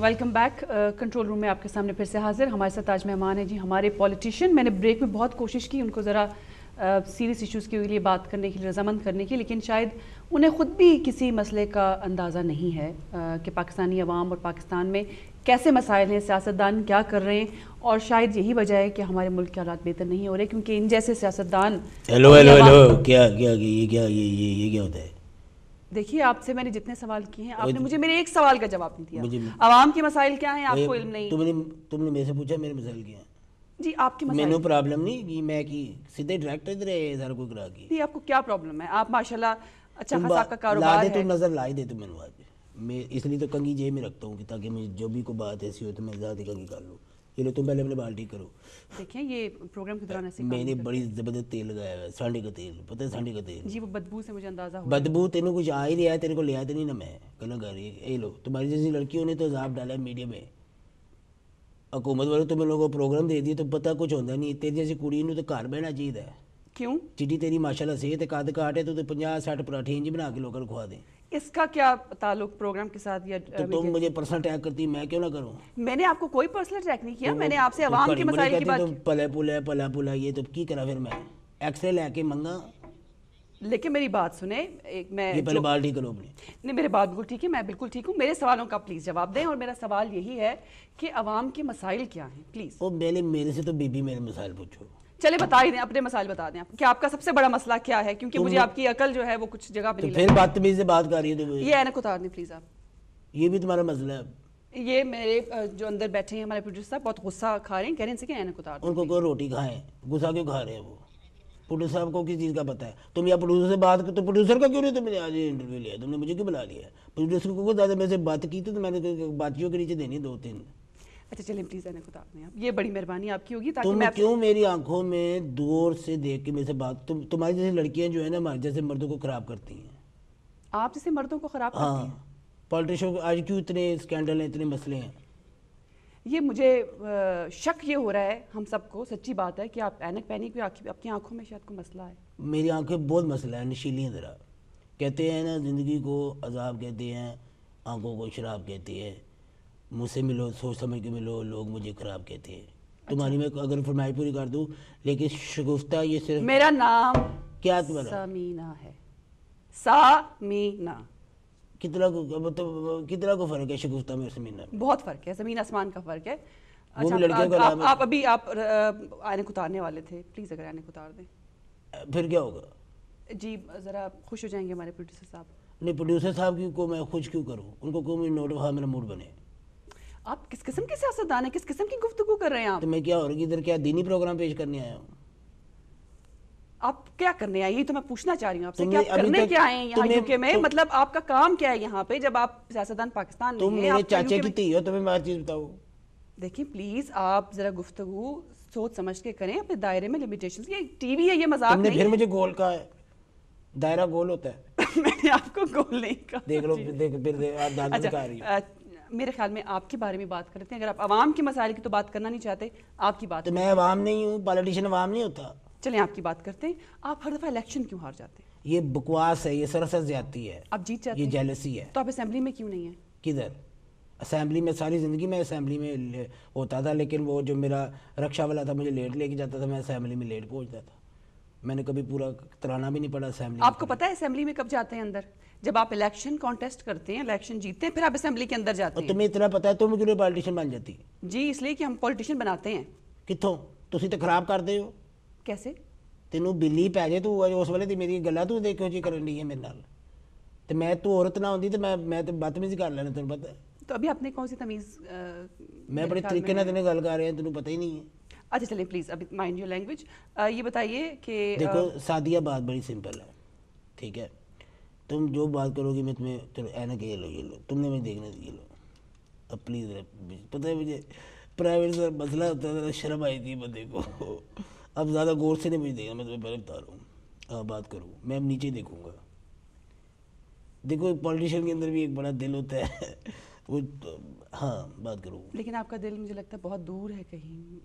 Welcome back. Control room میں آپ کے سامنے پھر سے حاضر. ہمارے ساتھ آج مہمان ہیں جی ہمارے پولیٹیشین. میں نے بریک میں بہت کوشش کی ان کو ذرا سیریس ایشوز کے لیے بات کرنے کے لیے رضامند کرنے کی, لیکن شاید انہیں خود بھی کسی مسئلے کا اندازہ نہیں ہے کہ پاکستانی عوام اور پاکستان میں کیسے مسائل ہیں, سیاستدان کیا کر رہے ہیں, اور شاید یہی وجہ ہے کہ ہمارے ملک کے حالات بہتر نہیں ہو رہے کیونکہ ان جیسے سیاستدان. کیا ہوتا ہے؟ دیکھیے آپ سے میں نے جتنے سوال کیے ہیں آپ نے مجھے میرے ایک سوال کا جواب نہیں دیا. عوام کے مسائل کیا ہیں آپ کو علم نہیں. تم نے میرے سے پوچھا میرے مسائل کیا ہیں. جی آپ کی مسائل میں پرابلم نہیں میں کی سیدھے ڈائریکٹر ادھر ہے سارا کوئی کرا کے. جی آپ کو کیا پرابلم ہے؟ آپ ماشاءاللہ اچھا خاصا کا کاروبار ہے. تو نظر لائی دے تو میں نے آج میں اس لیے تو کنگھی جیب میں رکھتا ہوں کہ تاکہ میں جو بھی کوئی بات ایسی ہو تو میں زیادہ کنگھی کر لوں. چلو تم پہلے اپنے بال ٹھیک کرو. دیکھیں یہ پروگرام کے دوران ایسے میں نے بڑی زبردست تیل لگایا ہوا ہے, سانڈے کا تیل. پتہ ہے سانڈے کا تیل؟ جی وہ بدبو سے مجھے اندازہ ہوا. بدبو تینوں کچھ آ ہی رہا ہے, تیرے کو لیا تو نہیں نا میں کہنا کر رہی ہے. لو تمہاری جیسی لڑکیوں نے تو عذاب ڈالا ہے میڈیا میں. حکومت والے تم لوگوں کو پروگرام دے دیے تو پتہ کچھ ہوتا نہیں. تیری جیسی کڑی نے تو گھر بہنا چاہیے. کیوں؟ چیٹی تیری ماشاءاللہ صحت کد کاٹ ہے تو 50-60 پراٹھے انج بنا کے لوگوں کو کھوا دیں. اس کا کیا تعلق پروگرام کے ساتھ؟ یا تو تم مجھے پرسنل اٹیک کرتی, میں کیوں نہ کروں؟ میں نے آپ کو کوئی پرسنل اٹیک نہیں کیا. میں نے آپ سے عوام کے مسائل کی بات کی. پلا پلا یہ تو کی کرا پھر میں ایکس رے لے کے منگا. لیکن میری بات سنیں, میں یہ پہلے بال ٹھیک کرو اپنے. نہیں میرے بات بالکل ٹھیک ہے, میں بالکل ٹھیک ہوں. میرے سوالوں کا پلیز جواب دیں, اور میرا سوال یہی ہے کہ عوام کے مسائل کیا ہیں پلیز. وہ میرے سے تو بی میرے مسائل پوچھو. چلے بتا ہی دیں, اپنے مسائل بتا دیں کہ آپ کا سب سے بڑا مسئلہ کیا ہے, کیونکہ مجھے آپ کی عقل جو ہے وہ کچھ جگہ پہ نہیں لگتی. پھر بدتمیزی سے بات کر رہی ہے تو یہ اینک اتار دیں پلیز آپ. یہ بھی تمہارا مسئلہ ہے. یہ میرے جو اندر بیٹھے ہیں ہمارے پروڈیوسر صاحب بہت غصہ کھا رہے ہیں, کہہ رہے ہیں ان سے کہ اینک اتار دیں. ان کو کوئی روٹی کھائیں, غصہ کیوں کھا رہے ہیں وہ؟ پروڈیوسر صاحب کو کس چیز کا پتہ ہے؟ تم یا پروڈیوسر سے بات کر تو پروڈیوسر کا کیوں نہیں تم نے آج انٹرویو لیا؟ تم نے مجھے کیوں بلا لیا؟ پروڈیوسر کو زیادہ میں سے بات کی تو میں نے باتیوں کے نیچے دینی 2-3. اچھا چلیں پلیز اینک اتار دیں آپ, یہ بڑی مہربانی آپ کی ہوگی. تاکہ تم کیوں میری آنکھوں میں دور سے دیکھ کے میرے سے بات, تمہاری جیسی لڑکیاں جو ہیں نا ہمارے جیسے مردوں کو خراب کرتی ہیں. آپ جیسے مردوں کو خراب کرتی ہیں؟ ہاں پالیٹیشن آج کیوں اتنے اسکینڈل ہیں, اتنے مسئلے ہیں. یہ مجھے شک یہ ہو رہا ہے ہم سب کو, سچی بات ہے کہ آپ اینک پہنی کوئی آپ کی آنکھوں میں شاید کوئی مسئلہ ہے. میری آنکھیں بہت مسئلہ ہے, نشیلی ہیں ذرا. کہتے ہیں نا زندگی کو عذاب کہتے ہیں, آنکھوں کو شراب کہتے ہیں. مجھ سے ملو سوچ سمجھ کے ملو, لوگ مجھے خراب کہتے ہیں. تمہاری میں اگر فرمائی پوری کر دوں, لیکن شگفتہ یہ صرف میرا نام کیا تمہارا سمینہ ہے. سمینہ. کتنا کو فرق ہے شگفتہ میں اور سمینہ میں؟ بہت فرق ہے, زمین آسمان کا فرق ہے. آپ ابھی آپ اینک اتارنے والے تھے, پلیز اگر اینک اتار دیں. پھر کیا ہوگا؟ جی ذرا خوش ہو جائیں گے ہمارے پروڈیوسر صاحب. نہیں پروڈیوسر صاحب کو میں خوش کیوں کروں, ان کو کوئی نوٹ ہوا میرا موڈ بنے. آپ کس قسم کے سیاستدان ہیں, کس قسم کی گفتگو کر رہے ہیں آپ؟ تو میں کیا ہو رہا ہے ادھر, کیا دینی پروگرام پیش کرنے آیا ہوں؟ آپ کیا کرنے آئے, یہی تو میں پوچھنا چاہ رہی ہوں آپ سے, کیا کرنے کیا آئے ہیں یہاں یو کے میں؟ مطلب آپ کا کام کیا ہے یہاں پہ جب آپ سیاستدان پاکستان میں ہیں؟ تم میرے چاچے کی تھی ہو, تمہیں بات چیز بتاؤ. دیکھیں پلیز آپ ذرا گفتگو سوچ سمجھ کے کریں, اپنے دائرے میں لمیٹیشنز. یہ ٹی وی ہے, یہ مذاق نہیں ہے. تم نے پھر مجھے گول کہا ہے, دائرہ گول ہوتا ہے. میں نے آپ کو گول نہیں کہا. دیکھ لو پھر آپ دانت دکھا رہی ہو. میرے خیال میں آپ کے بارے میں بات کرتے ہیں. اگر آپ عوام کے مسائل کی تو بات کرنا نہیں چاہتے, آپ کی بات. تو میں عوام نہیں ہوں, پالیٹیشین عوام نہیں ہوتا. چلیں آپ کی بات کرتے ہیں. آپ ہر دفعہ الیکشن کیوں ہار جاتے ہیں؟ یہ بکواس ہے, یہ سراسر زیادتی ہے. آپ جیت جاتے ہیں, یہ جیلسی ہے. تو آپ اسمبلی میں کیوں نہیں ہیں؟ کدھر اسمبلی میں؟ ساری زندگی میں اسمبلی میں ہوتا تھا, لیکن وہ جو میرا رکشہ والا تھا مجھے لیٹ لے کے جاتا تھا, میں اسمبلی میں لیٹ پہنچتا تھا. میں نے کبھی پورا ترانہ بھی نہیں پڑھا اسمبلی. آپ کو پتہ ہے اسمبلی میں کب جاتے ہیں اندر؟ جب آپ الیکشن کانٹیسٹ کرتے ہیں, الیکشن جیتتے ہیں, پھر آپ اسمبلی کے اندر جاتے ہیں. تمہیں اتنا پتہ ہے تم کیوں پالیٹیشین بن جاتی؟ جی اس لیے کہ ہم پولیٹیشین بناتے ہیں. کتوں تسی تو خراب کرتے ہو. کیسے؟ تینوں بلی پی جائے تو اس والے دی میری گلا تو دیکھو جی کرن ڈی ہے میرے نال, تو میں تو عورت نہ ہوندی تو میں تو بدتمیزی کر لینا. تمہیں پتہ ہے تو ابھی آپ نے کون سی تمیز؟ میں بڑے طریقے نال تینے گل کر رہے ہیں, تینوں پتہ ہی نہیں ہے. اچھا چلیں پلیز ابھی مائنڈ یور لینگویج. یہ بتائیے کہ دیکھو سادیہ بات بڑی سمپل ہے, ٹھیک ہے؟ تم جو بات کرو گی میں تمہیں, چلو اینک یہ لو, تم نے مجھے دیکھنا یہ لو. اب پلیز پتہ ہے مجھے پرائیویٹ سے مسئلہ ہوتا ہے, شرم آئی تھی بندے کو. اب زیادہ غور سے نہیں مجھے دیکھنا, میں تمہیں پہلے بتا رہا ہوں. آپ بات کروں, میں اب نیچے دیکھوں گا. دیکھو پولیٹیشین کے اندر بھی ایک بڑا دل ہوتا ہے وہ. ہاں بات کروں. لیکن آپ کا دل مجھے لگتا ہے بہت دور ہے کہیں.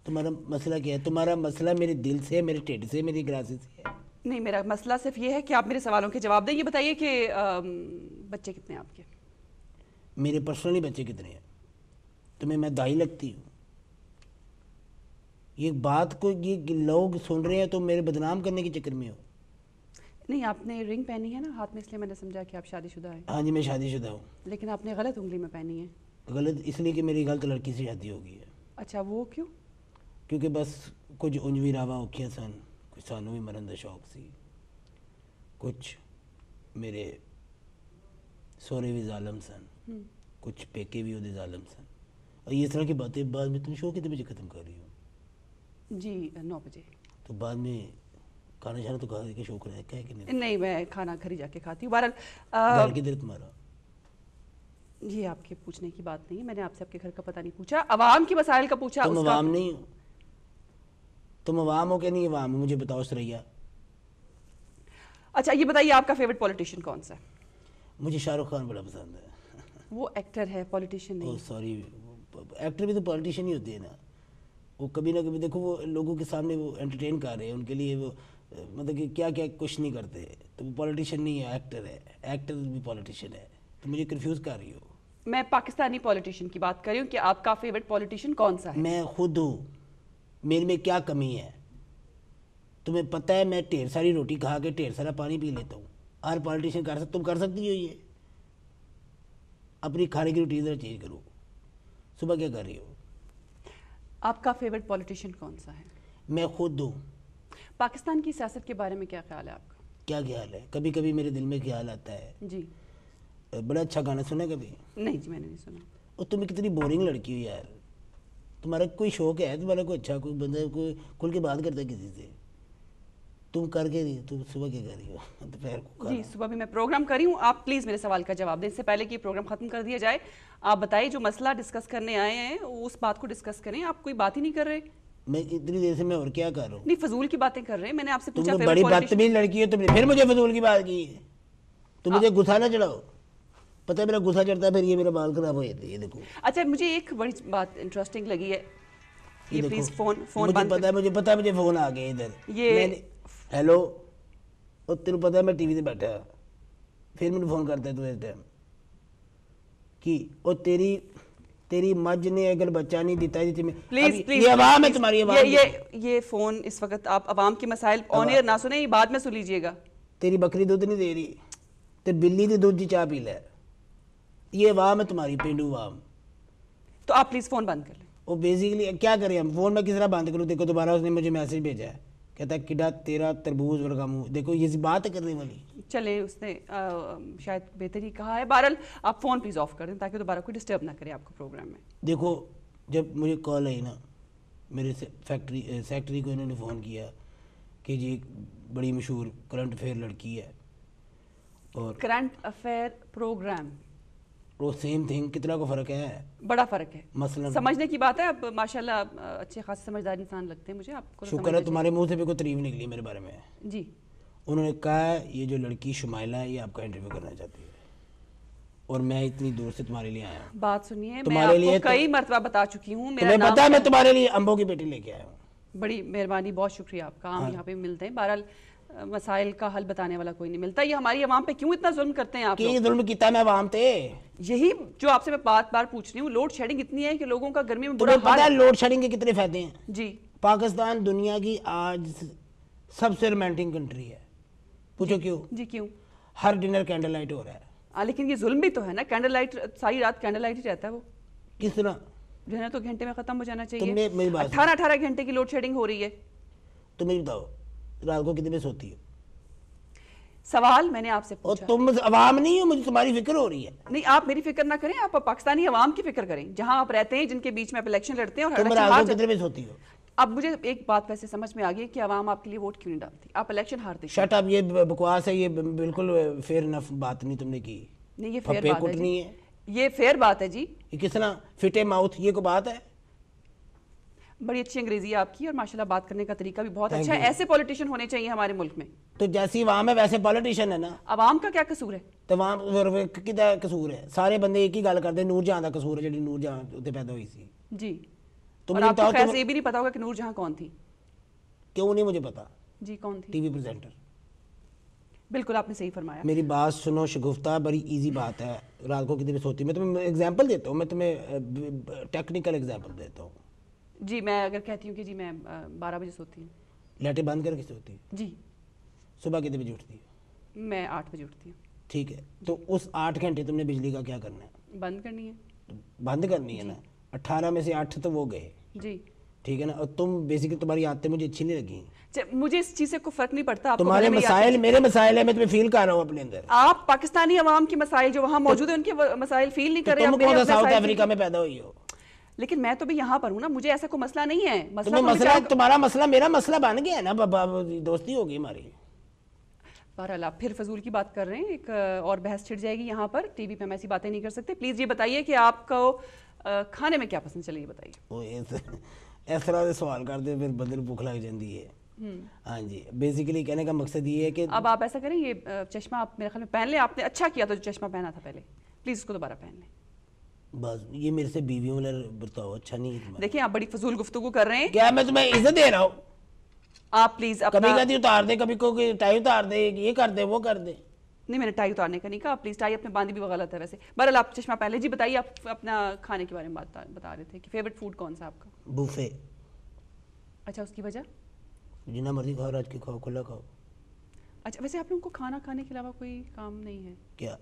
تمہارا مسئلہ کیا ہے؟ تمہارا مسئلہ میرے دل سے, میرے ٹھیڈ سے, میری گراسز سے ہے. نہیں میرا مسئلہ صرف یہ ہے کہ آپ میرے سوالوں کے جواب دیں. یہ بتائیے کہ بچے کتنے ہیں آپ کے؟ میرے پرسنلی بچے کتنے ہیں؟ تمہیں میں دائی لگتی ہوں؟ یہ بات کو یہ لوگ سن رہے ہیں تو میرے بدنام کرنے کے چکر میں ہو. نہیں، آپ نے رنگ پہنی ہے نا ہاتھ میں، اس لیے میں نے سمجھا کہ آپ شادی شدہ ہیں. ہاں جی میں شادی شدہ ہوں. لیکن آپ نے غلط انگلی میں پہنی ہے. غلط اس لیے کہ میری غلط لڑکی سے شادی ہو گئی ہے. اچھا، وہ کیوں؟ کیونکہ بس کچھ انجوی راواں اوکھیاں سن، کچھ سانوں بھی مرن دا شوق سی، کچھ میرے سورے بھی ظالم سن، کچھ پیکے بھی وہ ظالم سن. اور یہ طرح کی باتیں بعد میں تم شو کتنے بجے ختم کر رہی ہو؟ جی 9 بجے. تو بعد میں کھانا شانا تو کھا کے شو کرایا کیا ہے کہ نہیں؟ نہیں، میں کھانا گھر ہی جا کے کھاتی ہوں. بہرحال گھر کدھر تمہارا؟ یہ آپ کے پوچھنے کی بات نہیں ہے. میں نے آپ سے آپ کے گھر کا پتہ نہیں پوچھا، عوام کے مسائل کا پوچھا. تم عوام نہیں ہو؟ تم عوام ہو کہ نہیں عوام ہو؟ مجھے بتاؤ سریا. اچھا یہ بتائیے آپ کا فیوریٹ پولیٹیشین کون سا ہے؟ مجھے شاہ رخ خان بڑا پسند ہے. وہ ایکٹر ہے، پولیٹیشین نہیں. سوری، ایکٹر بھی تو پولیٹیشین ہی ہوتے ہیں نا. وہ کبھی نہ کبھی دیکھو وہ لوگوں کے سامنے وہ انٹرٹین کر رہے ہیں، ان کے لیے وہ مطلب کہ کیا کیا کچھ نہیں کرتے. تو وہ پولیٹیشین نہیں ہے، ایکٹر ہے. ایکٹر بھی پولیٹیشین ہے. تو مجھے کنفیوز کر رہی ہو. میں پاکستانی پولیٹیشین کی بات کر رہی ہوں کہ آپ کا فیوریٹ پولیٹیشین کون سا ہے؟ میں خود ہوں. میرے میں کیا کمی ہے؟ تمہیں پتہ ہے میں ڈھیر ساری روٹی کھا کے ڈھیر سارا پانی پی لیتا ہوں. ہر پولیٹیشین کر سکتا، تم کر سکتی ہو؟ یہ اپنی کھانے کی روٹین ذرا چینج کرو. صبح کیا کر رہی ہو؟ آپ کا فیوریٹ پولیٹیشین کون سا ہے؟ میں خود ہوں. پاکستان کی سیاست کے بارے میں کیا خیال ہے آپ کا؟ کیا خیال ہے؟ کبھی کبھی میرے دل میں خیال آتا ہے. جی. بڑا اچھا گانا سنا کبھی؟ نہیں جی، میں نے نہیں سنا. اور تم کتنی بورنگ لڑکی ہو یار. تمہارا کوئی شوق ہے؟ تمہارا کوئی اچھا کوئی بندہ کوئی کھل کے بات کرتا ہے کسی سے؟ تم کر کے نہیں. تم صبح کیا کر رہی ہو؟ دوپہر کو جی صبح بھی میں پروگرام کر رہی ہوں. آپ پلیز میرے سوال کا جواب دیں اس سے پہلے کہ یہ پروگرام ختم کر دیا جائے. آپ بتائیے جو مسئلہ ڈسکس کرنے آئے ہیں اس بات کو ڈسکس کریں. آپ کوئی بات ہی نہیں کر رہے. میں اتنی دیر سے میں اور کیا کر رہا ہوں؟ نہیں، فضول کی باتیں کر رہے ہیں. میں نے آپ سے تم پوچھا تو بڑی بدتمیز لڑکی ہو. تم نے پھر مجھے فضول کی بات کی ہے. تم مجھے غصہ نہ چڑھاؤ. پتہ ہے میرا غصہ چڑھتا ہے پھر یہ میرا بال خراب ہو جاتے ہیں. یہ دیکھو. اچھا مجھے ایک بڑی بات انٹرسٹنگ لگی ہے. یہ دیکھو پلیز فون مجھے پتہ ہے مجھے فون آ گیا ادھر. یہ ہیلو. اور تیرے پتہ ہے میں ٹی وی سے بیٹھا پھر مجھے فون کرتا ہے تو اس ٹائم کی. اور تیری مجھ نے اگر بچہ نہیں دیتا یہ عوام ہے تمہاری. یہ فون اس وقت آپ عوام کے مسائل آن ایئر نہ سنیں، یہ بعد میں سن لیجیے گا. تیری بکری دودھ نہیں دے رہی تو بلی دی دودھ کی چاہ پی لے. یہ عوام ہے تمہاری، پینڈو عوام. تو آپ پلیز فون بند کر لیں. وہ بیسیکلی کیا کریں ہم؟ فون میں کس طرح بند کروں؟ دیکھو دوبارہ اس نے مجھے میسج بھیجا ہے، کہتا ہے کڈا تیرا تربوز ورگا منہ. دیکھو یہ بات ہے کرنے والی. چلے اس نے شاید بہتر ہی کہا ہے. بہرحال آپ فون پلیز آف کر دیں تاکہ دوبارہ کوئی ڈسٹرب نہ کرے آپ کو پروگرام میں. دیکھو جب مجھے کال آئی نا میرے سیکٹری کو، انہوں نے فون کیا کہ جی ایک بڑی مشہور کرنٹ افیئر لڑکی ہے. اور کرنٹ افیئر پروگرام وہ سیم تھنگ. کتنا کو فرق ہے؟ بڑا فرق ہے. مثلا سمجھنے کی بات ہے. اب ماشاءاللہ اچھے خاص سمجھدار انسان لگتے ہیں مجھے. آپ کو شکر ہے تمہارے منہ سے بھی کوئی تعریف نکلی میرے بارے میں. جی. انہوں نے کہا یہ جو لڑکی شمائلہ ہے یہ آپ کا انٹرویو کرنا چاہتی ہے اور میں اتنی دور سے تمہارے لیے آیا ہوں. بات سنیے، میں آپ کو کئی مرتبہ بتا چکی ہوں. تمہیں پتہ ہے میں تمہارے لیے امبو کی بیٹی لے کے آیا ہوں. بڑی مہربانی، بہت شکریہ آپ کا. ہم یہاں پہ ملتے ہیں. بہرحال مسائل کا حل بتانے والا کوئی نہیں ملتا. یہ ہماری عوام پہ کیوں اتنا ظلم کرتے ہیں آپ لوگ؟ کہ ظلم کیتا میں عوام تے. یہی جو آپ سے میں بات بار پوچھ رہی ہوں. لوڈ شیڈنگ اتنی ہے کہ لوگوں کا گرمی میں برا تمہیں پتہ ہے لوڈ شیڈنگ کے کتنے فائدے ہیں؟ جی. پاکستان دنیا کی آج سب سے رومانٹک کنٹری ہے. پوچھو کیوں؟ جی کیوں؟ ہر ڈنر کینڈل لائٹ ہو رہا ہے. لیکن یہ ظلم بھی تو ہے نا. کینڈل لائٹ ساری رات کینڈل لائٹ ہی رہتا ہے. وہ کس طرح؟ ڈنر تو گھنٹے میں ختم ہو جانا تم چاہیے. نے میری بات 18 گھنٹے کی لوڈ شیڈنگ ہو رہی ہے. تم مجھے بتاؤ رات کو کتنے بجے سوتی ہو؟ سوال میں نے آپ سے پوچھا. اور تم عوام نہیں ہو، مجھے تمہاری فکر ہو رہی ہے. نہیں آپ میری فکر نہ کریں. آپ پاکستانی عوام کی فکر کریں جہاں آپ رہتے ہیں، جن کے بیچ میں آپ الیکشن لڑتے ہیں. تم رات کو کتنے بجے سوتی ہو؟ اب مجھے ایک بات ویسے سمجھ میں آ گئی کہ عوام آپ کے لیے ووٹ کیوں نہیں ڈالتی. آپ الیکشن ہارتے. Shut up. یہ بکواس ہے. یہ بالکل فیئر انف بات نہیں تم نے کی. نہیں یہ فیئر بات ہے. یہ فیئر بات ہے جی. یہ کس طرح فٹے ماؤتھ یہ کو بات ہے؟ بڑی اچھی انگریزی ہے آپ کی اور ماشاءاللہ بات کرنے کا طریقہ بھی بہت اچھا ہے. ایسے پولیٹیشین ہونے چاہیے ہمارے ملک میں. تو جیسی عوام ہے ویسے پولیٹیشین ہے نا. عوام کا کیا قصور ہے؟ تو عوام کدا قصور ہے؟ سارے بندے ایک ہی گل کرتے ہیں. نور جہاں کا قصور ہے جڑی نور جہاں اتنے پیدا ہوئی سی. جی. تم آپ کو خیر سے یہ بھی نہیں پتا ہوگا کہ نور جہاں کون تھی. کیوں نہیں مجھے پتا؟ جی کون تھی؟ T V presenter. بالکل آپ نے صحیح فرمایا. میری بات سنو شگفتہ، بڑی ایزی بات ہے. رات کو کتنے بجے سوتی ہوں؟ میں تمہیں ایگزامپل دیتا ہوں، میں تمہیں ٹیکنیکل ایگزامپل دیتا ہوں. جی میں اگر کہتی ہوں کہ جی میں 12 بجے سوتی ہوں. لائٹیں بند کر کے سوتی ہوں؟ جی. صبح کتنے بجے اٹھتی ہوں؟ میں 8 بجے اٹھتی ہوں. ٹھیک ہے، تو اس 8 گھنٹے تم نے بجلی کا کیا کرنا ہے؟ بند کرنی ہے. بند کرنی ہے نا. 18 میں سے 8 تو وہ گئے. جی ٹھیک ہے نا. اور تم بیسیکلی تمہاری عادتیں مجھے اچھی نہیں لگی. مجھے اس چیز سے کوئی فرق نہیں پڑتا. تمہارے مسائل میرے مسائل ہیں، میں تمہیں فیل کر رہا ہوں اپنے اندر. آپ پاکستانی عوام کے مسائل جو وہاں موجود ہیں ان کے مسائل فیل نہیں کر رہے. تم کون سا ساؤتھ افریقہ میں پیدا ہوئی ہو؟ لیکن میں تو بھی یہاں پر ہوں نا، مجھے ایسا کوئی مسئلہ نہیں ہے. تمہارا مسئلہ میرا مسئلہ بن گیا ہے نا، دوستی ہوگی ہماری. بہرحال آپ پھر فضول کی بات کر رہے ہیں، ایک اور بحث چھڑ جائے گی یہاں پر. ٹی وی پہ ہم ایسی باتیں نہیں کر سکتے. پلیز یہ بتائیے کہ آپ کو کھانے میں کیا پسند؟ چلیے یہ بتائیے. اس طرح سے سوال کرتے پھر بندے کو بھوک لگ جاتی ہے. ہاں جی، بیسیکلی کہنے کا مقصد یہ ہے کہ اب آپ ایسا کریں، یہ چشمہ آپ میرے خیال میں پہن لیں. آپ نے اچھا کیا تھا جو چشمہ پہنا تھا پہلے، پلیز اس کو دوبارہ پہن لیں. بس یہ میرے سے بیویوں والا برتاؤ اچھا نہیں ہے. دیکھیں آپ بڑی فضول گفتگو کر رہے ہیں. کیا میں تمہیں عزت دے رہا ہوں؟ آپ پلیز کبھی کہتی اتار دے، کبھی کو ٹائی اتار دے، یہ کر دے وہ کر دے. نہیں، میں نے ٹائی اتارنے کا نہیں کہا. پلیز ٹائی اپنے باندھی بھی غلط ہے ویسے. بہرحال آپ چشمہ پہن لیں. جی بتائیے، آپ اپنا کھانے کے بارے میں بتا رہے تھے کہ فیوریٹ فوڈ کون سا آپ کا؟ بوفے. اچھا، اس کی وجہ؟ جتنا مرضی کھاؤ، راج کے کھاؤ، کھلا کھاؤ. اچھا ویسے آپ لوگوں کو کھانا کھانے کے علاوہ کوئی کام نہیں ہے کیا؟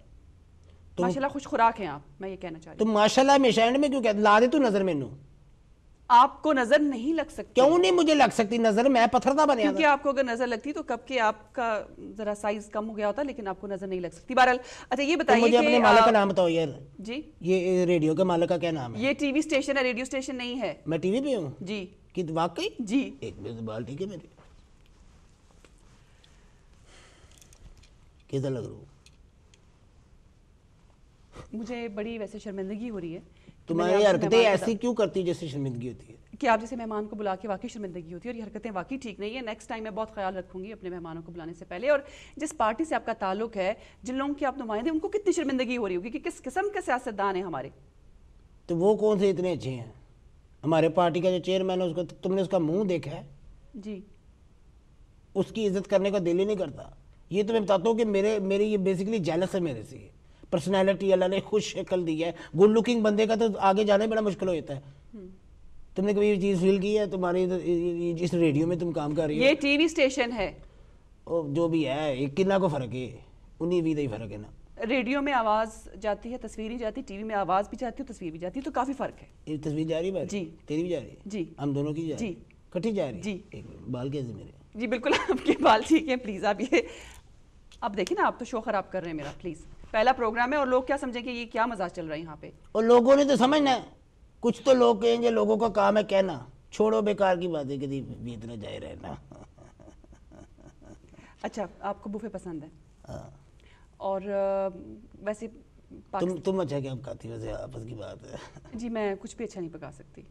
ماشاء اللہ خوش خوراک ہیں آپ، میں یہ کہنا چاہ رہی تم ماشاء اللہ ہمیشہ اینڈ میں کیوں کہتے؟ لا دے تو نظر مینوں. آپ کو نظر نہیں لگ سکتی. کیوں نہیں مجھے لگ سکتی نظر؟ میں پتھر نہ بنیا. کیونکہ آپ کو اگر نظر لگتی تو کب کہ آپ کا ذرا سائز کم ہو گیا ہوتا، لیکن آپ کو نظر نہیں لگ سکتی. بہرحال اچھا یہ بتائیے مجھے اپنے مالک کا نام بتاؤ یار. جی یہ ریڈیو کے مالک کا کیا نام ہے؟ یہ ٹی وی اسٹیشن ہے، ریڈیو اسٹیشن نہیں ہے. میں ٹی وی پہ ہوں جی. کہ واقعی؟ جی. ایک منٹ بال ٹھیک ہے میری. کیسا لگ رہا ہوں؟ مجھے بڑی ویسے شرمندگی ہو رہی ہے. تمہاری حرکتیں ایسی کیوں کرتی جیسے شرمندگی ہوتی ہے؟ کہ آپ جیسے مہمان کو بلا کے واقعی شرمندگی ہوتی ہے، اور یہ حرکتیں واقعی ٹھیک نہیں ہے. نیکسٹ ٹائم میں بہت خیال رکھوں گی اپنے مہمانوں کو بلانے سے پہلے. اور جس پارٹی سے آپ کا تعلق ہے، جن لوگوں کے آپ نمائندے، ان کو کتنی شرمندگی ہو رہی ہوگی کہ کس قسم کے سیاستدان ہیں ہمارے. تو وہ کون سے اتنے اچھے ہیں؟ ہمارے پارٹی کا جو چیئرمین ہے، اس کو تم نے اس کا منہ دیکھا ہے؟ جی. اس کی عزت کرنے کا دل ہی نہیں کرتا. یہ تو میں بتاتا ہوں کہ میری یہ بیسیکلی جیلس ہے میرے سے. پرسنالٹی اللہ نے خوش شکل دی ہے. گڈ لکنگ بندے کا تو آگے جانا بڑا مشکل ہو جاتا ہے. تم نے کبھی یہ چیز فیل کی ہے؟ تمہاری جس ریڈیو میں تم کام کر رہی ہو، یہ ٹی وی اسٹیشن ہے. جو بھی ہے، کتنا کو فرق ہے؟ 19-20 ہی فرق ہے نا. ریڈیو میں آواز جاتی ہے، تصویر نہیں جاتی. ٹی وی میں آواز بھی جاتی ہے، تصویر بھی جاتی ہے، تو کافی فرق ہے. یہ تصویر جا رہی ہے؟ جی. تیری بھی جا رہی ہے؟ جی. ہم دونوں کی جا رہی ہے؟ جی. کٹھی جا رہی ہے؟ جی. ایک بال کیسے میرے؟ جی بالکل آپ کے بال ٹھیک ہیں. پلیز آپ یہ اب دیکھیں نا، آپ تو شو خراب کر رہے ہیں میرا. پلیز پہلا پروگرام ہے اور لوگ کیا سمجھیں کہ یہ کیا مزاج چل رہا ہے یہاں پہ. اور لوگوں نے تو سمجھنا ہے. کچھ تو لوگ کہیں گے لوگوں کا کام ہے کہنا. چھوڑو بیکار کی باتیں کہ بھی اتنا جائے رہنا. اچھا آپ کو بوفے پسند ہے؟ ہاں. اور ویسے تم اچھا کیا کھاتی؟ ویسے آپس کی بات ہے. جی میں کچھ بھی اچھا نہیں پکا سکتی.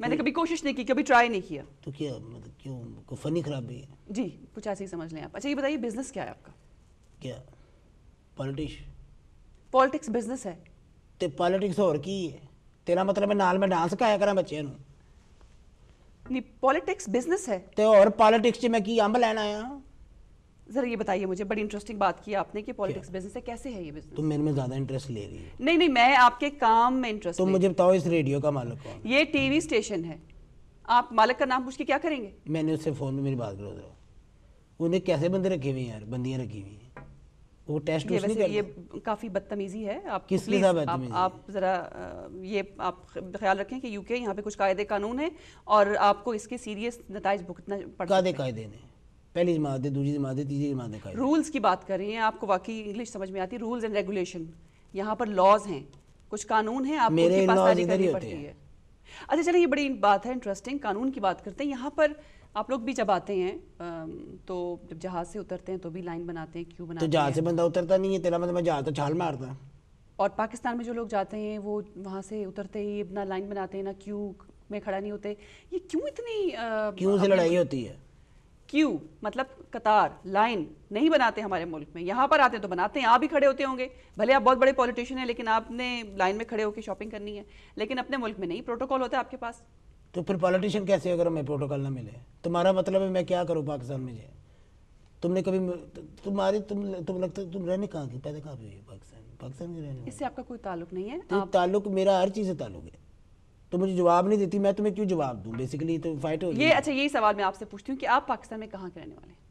میں نے کبھی کوشش نہیں کی، کبھی ٹرائی نہیں کیا. تو کیا مطلب کیوں؟ کوئی فنی خرابی ہے؟ جی کچھ ایسے ہی سمجھ لیں آپ. اچھا یہ بتائیے بزنس کیا ہے آپ کا؟ کیا پالیٹکس؟ پالیٹکس بزنس ہے؟ تے پالیٹکس اور کی ہے؟ تیرا مطلب ہے نال میں ڈانس سکھایا کرا بچے نوں؟ نہیں پالیٹکس بزنس ہے. تے اور پالیٹکس چ میں کی امب لینا آیا؟ ذرا یہ بتائیے مجھے، بڑی انٹرسٹنگ بات کی آپ نے کہ پالیٹکس بزنس ہے. کیسے ہے یہ بزنس؟ تم میرے میں زیادہ انٹرسٹ لے رہی ہے. نہیں میں آپ کے کام میں انٹرسٹ. تم مجھے بتاؤ اس ریڈیو کا مالک کون؟ یہ ٹی وی اسٹیشن ہے. آپ مالک کا نام پوچھ کے کیا کریں گے؟ میں نے اس سے فون میں میری بات کرو ذرا. انہیں کیسے بندے رکھے ہوئے ہیں یار، بندیاں رکھی ہوئی ہیں. وہ ٹیسٹ نہیں کرتے. یہ کافی بدتمیزی ہے. آپ کس کے ساتھ بدتمیزی؟ آپ ذرا یہ آپ خیال رکھیں کہ UK یہاں پہ کچھ قاعدے قانون ہیں اور آپ کو اس کے سیریس نتائج بھگتنا پڑتا ہے. قاعدے نے پہلی جماعت ہے، دوسری جماعت ہے، تیسری جماعت ہے. قاعدے رولز کی بات کر رہی ہیں. آپ کو واقعی انگلش سمجھ میں آتی ہے؟ Rules and regulation. یہاں پر لاز ہیں، کچھ قانون ہیں، آپ کو ان کی پاسداری کرنی پڑتی ہے. اچھا چلیں یہ بڑی بات ہے انٹرسٹنگ. قانون کی بات کرتے ہیں. یہاں پر آپ لوگ بھی جب آتے ہیں تو جب جہاز سے اترتے ہیں تو بھی لائن بناتے ہیں. کیوں بناتے ہیں؟ تو جہاز سے بندہ اترتا نہیں ہے. تیرا مطلب میں جہاز تو چھال مارتا. اور پاکستان میں جو لوگ جاتے ہیں وہ وہاں سے اترتے ہی نہ لائن بناتے ہیں، نہ کیوں میں کھڑا نہیں ہوتے. یہ کیوں اتنی کیوں سے لڑائی ہوتی ہے؟ کیوں مطلب قطار لائن نہیں بناتے ہمارے ملک میں. یہاں پر آتے ہیں تو بناتے ہیں. آپ بھی کھڑے ہوتے ہوں گے، بھلے آپ بہت بڑے پولیٹیشین ہیں، لیکن آپ نے لائن میں کھڑے ہو کے شاپنگ کرنی ہے. لیکن اپنے ملک میں نہیں پروٹوکول ہوتا ہے آپ کے پاس. تو پھر پولیٹیشین کیسے اگر ہمیں پروٹوکول نہ ملے؟ تمہارا مطلب ہے میں کیا کروں پاکستان میں جائے؟ تم نے کبھی تم لگتا ہے تم رہنے کہاں کی، پیدا کہاں پہ ہوئی؟ پاکستان کے رہنے اس سے آپ کا کوئی تعلق نہیں ہے؟ والی؟ تعلق میرا ہر چیز سے تعلق ہے. تو مجھے جواب نہیں دیتی، میں تمہیں کیوں جواب دوں؟ بیسیکلی تو فائٹ ہو گئی. یہ اچھا یہی سوال میں آپ سے پوچھتی ہوں کہ آپ پاکستان میں کہاں کے رہنے والے ہیں؟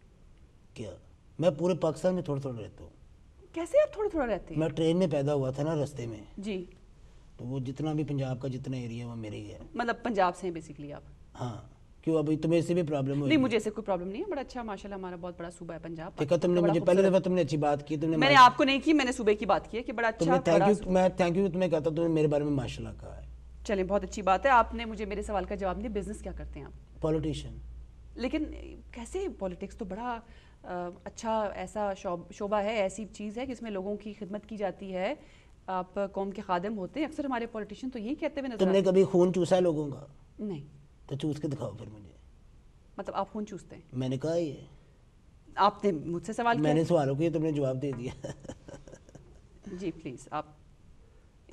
کیا میں پورے پاکستان میں تھوڑا تھوڑا رہتا ہوں. کیسے آپ تھوڑا تھوڑا رہتے ہیں؟ میں ٹرین میں پیدا ہوا تھا نا رستے میں، جی تو وہ جتنا بھی پنجاب کا جتنا ایریا وہ میرے ہی ہے. مطلب پنجاب سے ہیں بیسیکلی آپ؟ ہاں. کیوں ابھی تمہیں اس سے بھی پرابلم ہوئی؟ نہیں مجھے اسے کوئی پرابلم نہیں ہے، بڑا اچھا ماشاءاللہ ہمارا بہت بڑا صوبہ ہے پنجاب. دیکھا تم نے مجھے پہلے دفعہ تم نے اچھی بات کی، میں نے آپ کو نہیں کی، میں نے صوبے کی بات کی ہے کہ بڑا اچھا. میں تھینک یو تمہیں کہتا ہوں، تم نے میرے بارے میں ماشاءاللہ کہا ہے. چلیں بہت اچھی بات ہے. آپ نے مجھے میرے سوال کا جواب دیا. بزنس کیا کرتے ہیں آپ؟ پولیٹیشین. لیکن کیسے؟ پولیٹکس تو بڑا اچھا ایسا شعبہ ہے، ایسی چیز ہے جس میں لوگوں کی خدمت کی جاتی ہے، آپ قوم کے خادم ہوتے ہیں. اکثر ہمارے پولیٹیشین تو یہی کہتے ہوئے نظر تم نے کبھی خون چوسا ہے لوگوں کا؟ نہیں. تو چوس کے دکھاؤ پھر مجھے. مطلب آپ خون چوستے ہیں؟ میں نے کہا یہ آپ نے مجھ سے سوال کیا؟ میں نے سوالوں کیا، تم نے جواب دے دیا. جی پلیز. آپ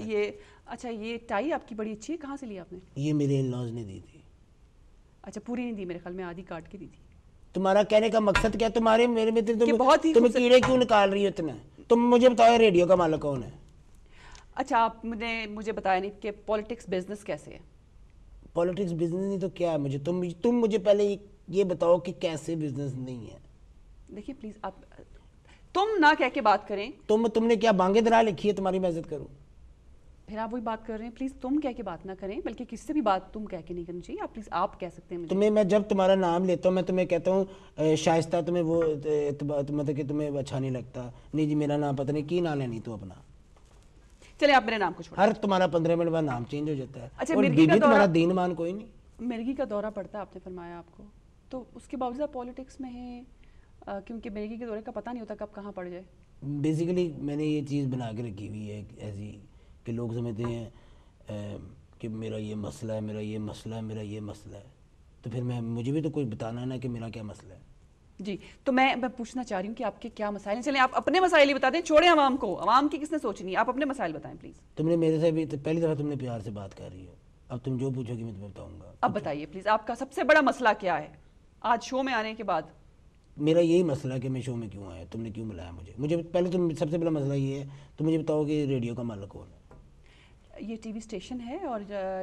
یہ اچھا یہ ٹائی آپ کی بڑی اچھی ہے، کہاں سے لی آپ نے؟ یہ میرے ان لاز نے دی تھی. اچھا پوری نہیں دی، میرے خیال میں آدھی کاٹ کے دی تھی. تمہارا کہنے کا مقصد کیا؟ تمہارے میرے میں تم خوبصورت. کیڑے کیوں نکال رہی ہو اتنا؟ تم مجھے بتاؤ ریڈیو کا مالک کون ہے؟ اچھا آپ نے مجھے بتایا نہیں کہ پولیٹکس بزنس کیسے ہے؟ پولیٹکس بزنس نہیں تو کیا ہے؟ مجھے تم مجھے پہلے یہ بتاؤ کہ کیسے بزنس نہیں ہے. دیکھیے پلیز آپ تم نہ کہہ کے بات کریں. تم نے کیا بانگے درا لکھی ہے تمہاری میں عزت کروں؟ پھر آپ وہی بات کر رہے ہیں. پلیز تم کہہ کے بات نہ کریں، بلکہ کسی سے بھی بات تم کہہ کے نہیں کرنی چاہیے. آپ پلیز آپ کہہ سکتے ہیں. تمہیں میں جب تمہارا نام لیتا ہوں میں تمہیں کہتا ہوں شائستہ، تمہیں وہ مطلب کہ تمہیں اچھا نہیں لگتا. نہیں جی میرا نام پتہ نہیں کی نام لینی تو اپنا. چلے آپ میرے نام کو چھوڑیں. ہر تمہارا 15 منٹ بعد نام چینج ہو جاتا ہے. اچھا اور مرغی کا بیوی تمہارا دورہ، دین مان کوئی نہیں. مرغی کا دورہ پڑتا ہے آپ نے فرمایا آپ کو، تو اس کے باوجود آپ پولیٹکس میں ہیں، کیونکہ مرغی کے دورے کا پتہ نہیں ہوتا کب کہاں پڑ جائے. بیسیکلی میں نے یہ چیز بنا کے رکھی ہوئی ہے ایسی کہ لوگ سمجھتے ہیں کہ میرا یہ مسئلہ ہے، میرا یہ مسئلہ ہے، میرا یہ مسئلہ ہے. تو پھر مجھے بھی تو کوئی بتانا ہے نا کہ میرا کیا مسئلہ ہے. جی تو میں پوچھنا چاہ رہی ہوں کہ آپ کے کیا مسائل ہیں. چلیں آپ اپنے مسائل ہی بتا دیں، چھوڑیں عوام کو، عوام کی کس نے سوچنی ہے. آپ اپنے مسائل بتائیں پلیز. تم نے میرے سے بھی پہلی دفعہ تم نے پیار سے بات کر رہی ہو، اب تم جو پوچھو گی میں تمہیں بتاؤں گا. اب بتائیے پلیز آپ کا سب سے بڑا مسئلہ کیا ہے آج شو میں آنے کے بعد؟ میرا یہی مسئلہ ہے کہ میں شو میں کیوں آیا، تم نے کیوں بلایا مجھے پہلے تم سب سے بڑا مسئلہ یہ ہے تو مجھے بتاؤ کہ ریڈیو کا مالک کون ہے. یہ ٹی وی اسٹیشن ہے اور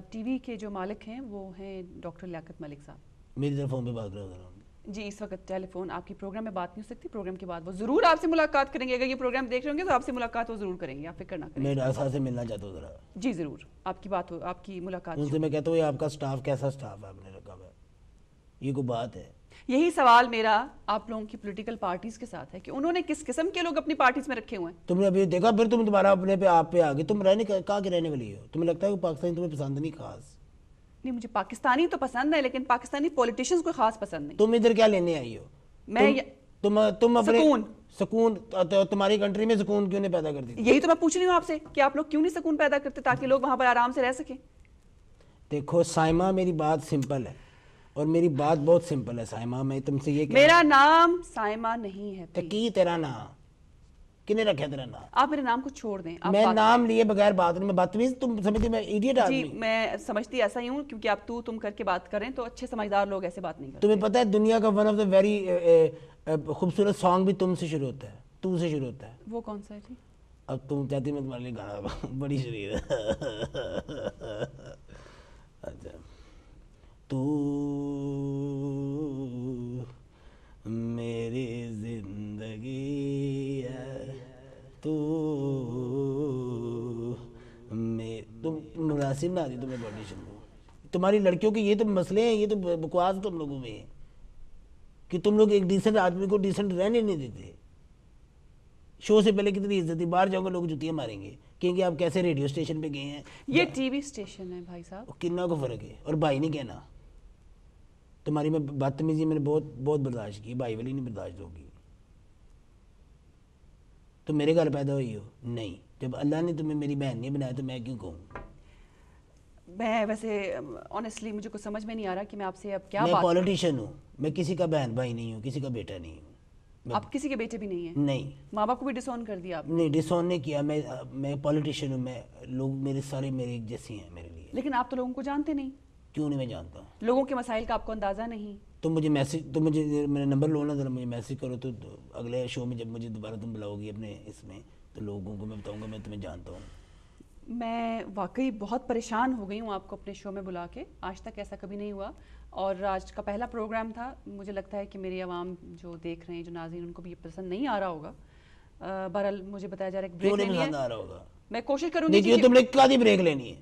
ٹی وی کے جو مالک ہیں وہ ہیں ڈاکٹر لیاقت ملک صاحب. میری طرف فون پہ بات کرو ذرا. جی اس وقت ٹیلی فون آپ کی پروگرام میں بات نہیں ہو سکتی. پروگرام کے بعد وہ ضرور آپ سے ملاقات کریں گے. اگر یہ پروگرام دیکھ رہے ہوں گے تو آپ سے ملاقات وہ ضرور کریں گے، آپ فکر نہ کریں. میں ڈاکٹر سے ملنا چاہتا ہوں ذرا. جی ضرور آپ کی بات ہو، آپ کی ملاقات. ان سے میں کہتا ہوں یہ آپ کا سٹاف کیسا سٹاف ہے آپ نے رکھا ہوا ہے، یہ کوئی بات ہے؟ یہی سوال میرا آپ لوگوں کی پولیٹیکل پارٹیز کے ساتھ ہے کہ انہوں نے کس قسم کے لوگ اپنی پارٹیز میں رکھے ہوئے ہیں. تم نے ابھی دیکھا پھر تم دوبارہ اپنے پہ آپ پہ آگے. تم رہنے کہاں کے رہنے والی ہو؟ تمہیں لگتا ہے کہ پاکستانی تمہیں پسند نہیں خاص؟ نہیں مجھے پاکستانی تو پسند ہے لیکن پاکستانی پولیٹیشینز کوئی خاص پسند نہیں. تم ادھر کیا لینے آئی ہو؟ میں تم اپنے سکون تمہاری کنٹری میں سکون کیوں نہیں پیدا کرتی؟ یہی تو میں پوچھ رہی ہوں آپ سے کہ آپ لوگ کیوں نہیں سکون پیدا کرتے تاکہ لوگ وہاں پر آرام سے رہ سکیں. دیکھو سائمہ میری بات سمپل ہے اور میری بات بہت سمپل ہے سائمہ. میں تم سے یہ میرا نام سائمہ نہیں ہے. تو کی تیرا نام کنے رکھا تیرا نام؟ آپ میرے نام کو چھوڑ دیں. میں نام لیے بغیر بات نہیں. میں بدتمیز تم سمجھتی میں ایڈیٹ آدمی؟ جی میں سمجھتی ایسا ہی ہوں کیونکہ آپ تم کر کے بات کر رہے ہیں تو اچھے سمجھدار لوگ ایسے بات نہیں کرتے. تمہیں پتہ ہے دنیا کا ون آف دا ویری خوبصورت سانگ بھی تم سے شروع ہوتا ہے، تو سے شروع ہوتا ہے. وہ کون سا ہے جی؟ اب تم چاہتی میں تمہارے لیے گانا بڑی شریر ہے. اچھا تو میری زندگی ہے تو میں تم مناسب نہ آتی تمہیں باڈی شنو. تمہاری لڑکیوں کے یہ تو مسئلے ہیں، یہ تو بکواس تم لوگوں میں ہے کہ تم لوگ ایک ڈیسنٹ آدمی کو ڈیسنٹ رہنے نہیں دیتے. شو سے پہلے کتنی عزت تھی، باہر جاؤ گے لوگ جوتیاں ماریں گے کہیں آپ کیسے ریڈیو اسٹیشن پہ گئے ہیں. یہ ٹی وی اسٹیشن ہے بھائی صاحب. کتنا کو فرق ہے. اور بھائی نہیں کہنا. تمہاری میں بدتمیزی میں نے بہت برداشت کی، بھائی والی نہیں برداشت ہوگی. تم میرے گھر پیدا ہوئی ہو؟ نہیں. جب اللہ نے تمہیں میری بہن نہیں بنایا تو میں کیوں کہوں؟ میں ویسے آنیسٹلی مجھے کچھ سمجھ میں نہیں آ رہا کہ میں آپ سے اب کیا بات. میں پولیٹیشین ہوں، میں کسی کا بہن بھائی نہیں ہوں، کسی کا بیٹا نہیں ہوں. آپ کسی کے بیٹے بھی نہیں ہیں؟ نہیں. ماں باپ کو بھی ڈس آن کر دیا آپ؟ نہیں ڈس آن نہیں کیا. میں پولیٹیشین ہوں. میں لوگ میرے سارے میرے ایک جیسی ہیں میرے لیے. لیکن آپ تو لوگوں کو جانتے نہیں. کیوں نہیں میں جانتا؟ لوگوں کے مسائل کا آپ کو اندازہ نہیں. تم مجھے میسج، تم مجھے میرا نمبر لو نا ذرا، مجھے میسج کرو تو اگلے شو میں جب مجھے دوبارہ تم بلاؤ گی اپنے اس میں، تو لوگوں کو میں بتاؤں گا میں تمہیں جانتا ہوں. میں واقعی بہت پریشان ہو گئی ہوں آپ کو اپنے شو میں بلا کے، آج تک ایسا کبھی نہیں ہوا، اور آج کا پہلا پروگرام تھا. مجھے لگتا ہے کہ میری عوام جو دیکھ رہے ہیں، جو ناظرین، ان کو بھی یہ پسند نہیں آ رہا ہوگا. بہرحال مجھے بتایا جا رہا ہے ایک کیوں بریک نہیں لینی ہے. پسند آ رہا ہوگا؟ میں کوشش کروں گی نہیں کیوں تم نے کادی بریک لینی ہے؟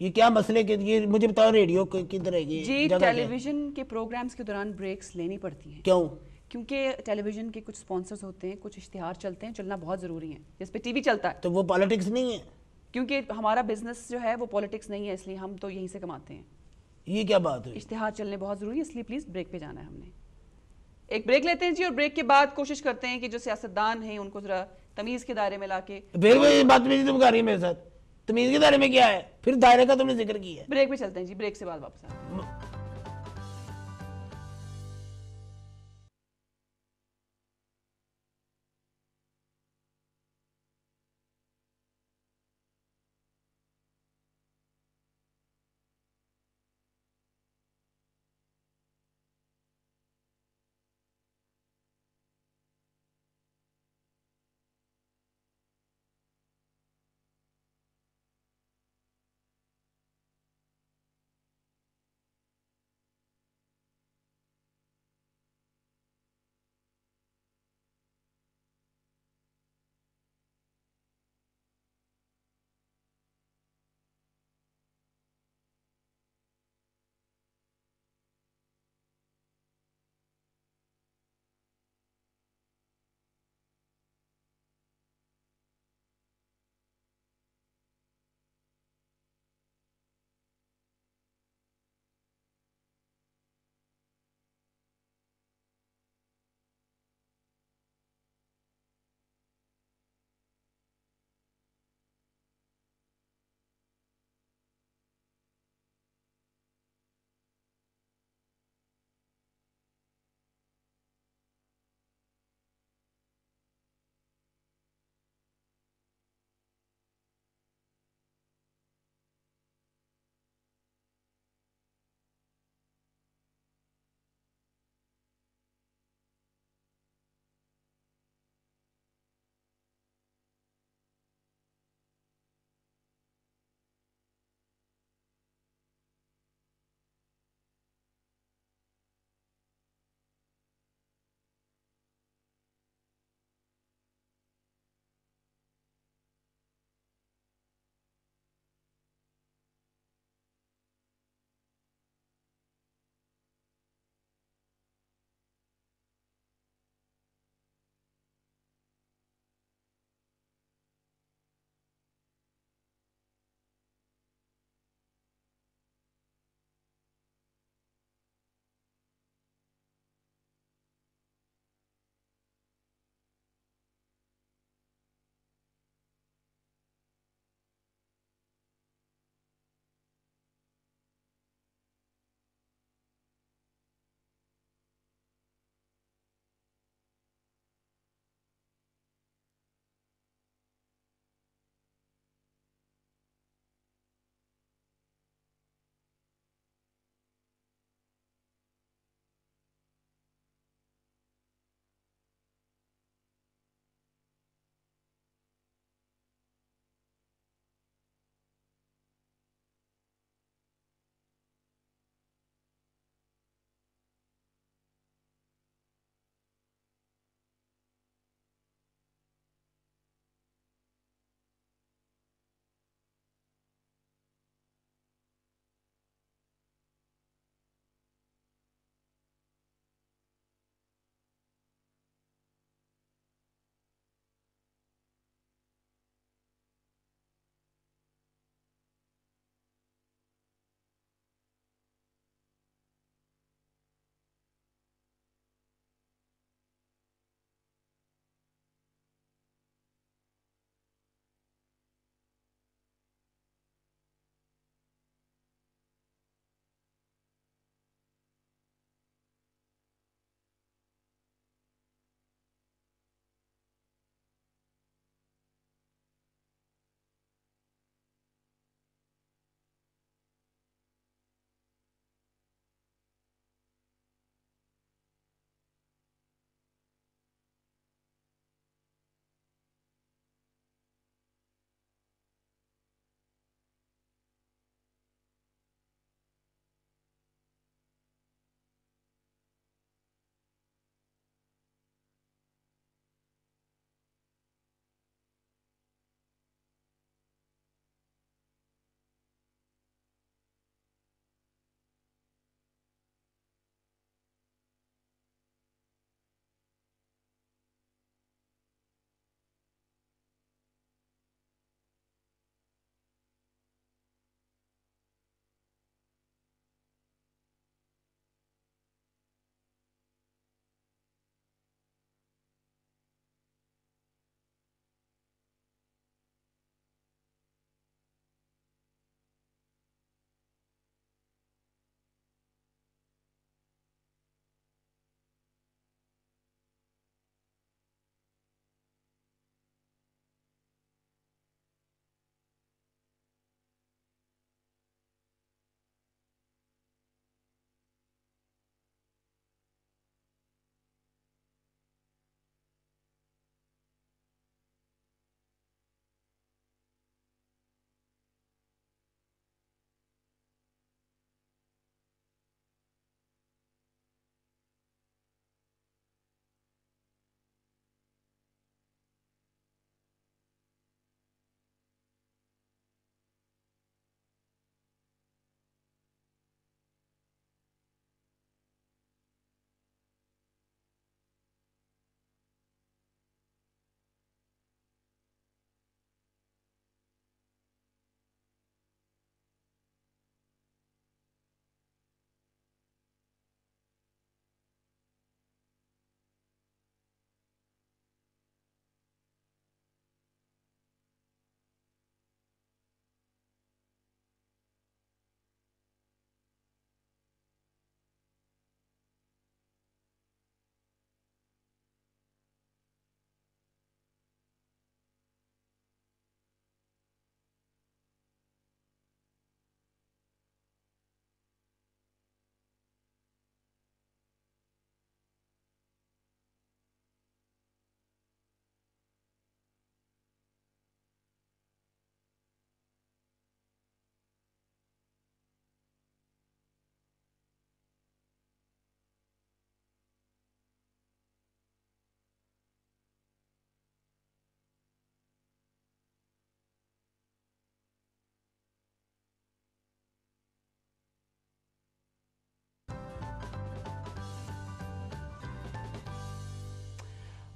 یہ کیا مسئلے کے یہ مجھے بتاؤ، ریڈیو کدھر ہے، یہ جی جگہ ٹیلی کیا ہے؟ ویژن کے پروگرامز کے دوران بریکس لینی پڑتی ہیں. کیوں؟ کیونکہ ٹیلی ویژن کے کچھ سپانسرز ہوتے ہیں، کچھ اشتہار چلتے ہیں، چلنا بہت ضروری ہے، جس پہ ٹی وی چلتا ہے. تو وہ پالیٹکس نہیں ہے؟ کیونکہ ہمارا بزنس جو ہے وہ پالیٹکس نہیں ہے، اس لیے ہم تو یہیں سے کماتے ہیں. یہ کیا بات ہوئی؟ اشتہار چلنے بہت ضروری ہے، اس لیے پلیز بریک پہ جانا ہے ہم نے. ایک بریک لیتے ہیں جی، اور بریک کے بعد کوشش کرتے ہیں کہ جو سیاستدان ہیں ان کو ذرا تمیز کے دائرے میں لا کے. پھر بات میری تم کر رہی ہے میرے ساتھ، تمیز کے دائرے میں کیا ہے؟ پھر دائرے کا تم نے ذکر کیا ہے. بریک پہ چلتے ہیں جی، بریک سے بعد واپس آتے ہیں.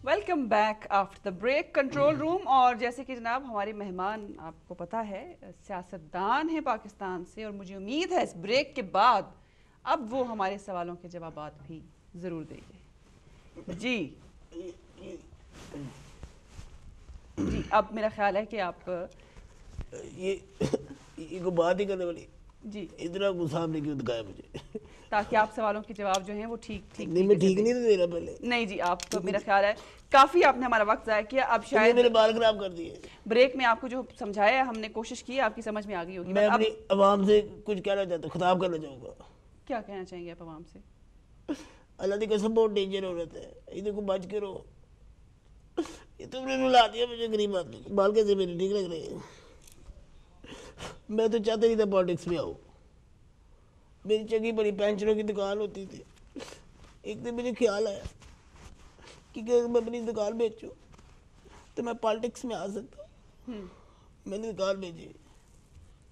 Welcome back after the break control room. اور جیسے کہ جناب ہمارے مہمان آپ کو پتہ ہے سیاستدان ہیں پاکستان سے, اور مجھے امید ہے اس بریک کے بعد اب وہ ہمارے سوالوں کے جوابات بھی ضرور دیں گے. جی جی اب میرا خیال ہے کہ آپ یہ کو بات ہی کرنے والی جی اتنا غصہ آپ نے کیوں دکھایا مجھے, تاکہ آپ سوالوں کے جواب جو ہیں وہ ٹھیک نہیں میں ٹھیک نہیں دے رہا پہلے. نہیں جی آپ تو میرا خیال ہے کافی آپ نے ہمارا وقت ضائع کیا. اب شاید میرے بال خراب کر دیے. بریک میں آپ کو جو سمجھایا ہم نے کوشش کی آپ کی سمجھ میں آ گئی ہوگی. میں اپنی عوام سے کچھ کہنا چاہتا ہوں, خطاب کرنا چاہوں گا. کیا کہنا چاہیں گے آپ عوام سے؟ اللہ کی قسم بہت ڈینجر ہو رہتا ہے, ادھر کو بچ کے رہو. یہ تم نے رلا دیا مجھے غریب آدمی, بال کیسے میرے ٹھیک لگ رہے ہیں. میں تو چاہتا نہیں تھا پالیٹکس میں آؤں. میری چنگی بڑی پینچروں کی دکان ہوتی تھی. ایک دن مجھے خیال آیا کہ اگر میں اپنی دکان بیچوں تو میں پالیٹکس میں آ سکتا ہوں. میں نے دکان بیچی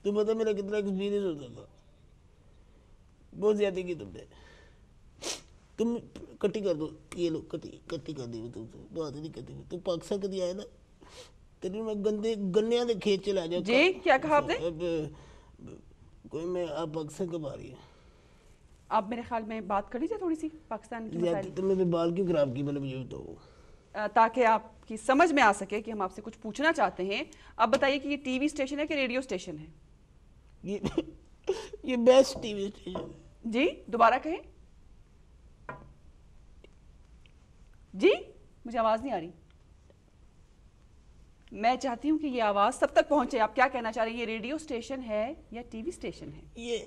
تو پتہ میرا کتنا ایکسپیرینس ہوتا تھا. بہت زیادہ کی تم نے, تم کٹی کر دو, یہ لو کٹی کر دی تم سے بات نہیں کرتی. تم پاکستان کدی آئے نا تیری میں گندے گنیاں دے کھیت چلا جاؤ. جی کیا کہا آپ نے؟ کوئی میں آپ پاکستان کب آ رہی ہے؟ آپ میرے خیال میں بات کر لیجیے تھوڑی سی پاکستان کی مسائل, تم نے بال کیوں خراب کی, مطلب یہ بتاؤ تاکہ آپ کی سمجھ میں آ سکے کہ ہم آپ سے کچھ پوچھنا چاہتے ہیں. آپ بتائیے کہ یہ ٹی وی اسٹیشن ہے کہ ریڈیو اسٹیشن ہے؟ یہ بیسٹ ٹی وی اسٹیشن ہے. جی دوبارہ کہیں. جی مجھے آواز نہیں آ رہی. میں چاہتی ہوں کہ یہ آواز سب تک پہنچے. آپ کیا کہنا چاہ رہی ہیں, یہ ریڈیو اسٹیشن ہے یا ٹی وی اسٹیشن ہے؟ یہ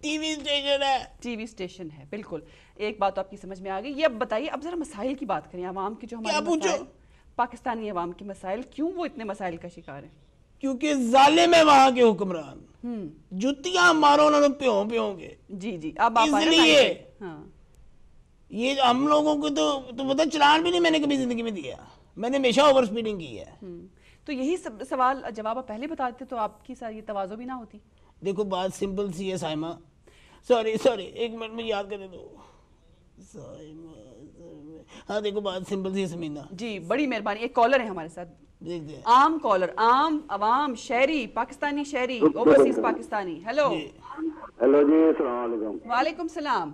ٹی وی اسٹیشن ہے. ٹی وی اسٹیشن ہے, بالکل. ایک بات تو آپ کی سمجھ میں آ گئی. یہ اب بتائیے, اب ذرا مسائل کی بات کریں, عوام کی جو ہمارے مسائل, پاکستانی عوام کے مسائل, کیوں وہ اتنے مسائل کا شکار ہیں؟ کیونکہ ظالم ہے وہاں کے حکمران. جتیاں مارو انہوں نے پیوں پیوں کے. جی جی اب آپ اس لیے یہ ہم لوگوں کو تو پتہ چلان بھی نہیں میں نے کبھی زندگی میں دیا. میں نے ہمیشہ اوور سپیڈنگ کی ہے. تو یہی سوال جواب آپ پہلے بتا دیتے تو آپ کی ساری توازو بھی نہ ہوتی. دیکھو بات سمپل سی ہے سائمہ, سوری ایک منٹ میں یاد کرنے دو. ہاں دیکھو بات سمپل سی ہے سمینہ. جی بڑی مہربانی. ایک کالر ہے ہمارے ساتھ, دیکھتے ہیں عام کالر, عام عوام, شہری پاکستانی, شہری اوورسیز پاکستانی. ہیلو ہیلو جی السلام علیکم. وعلیکم السلام.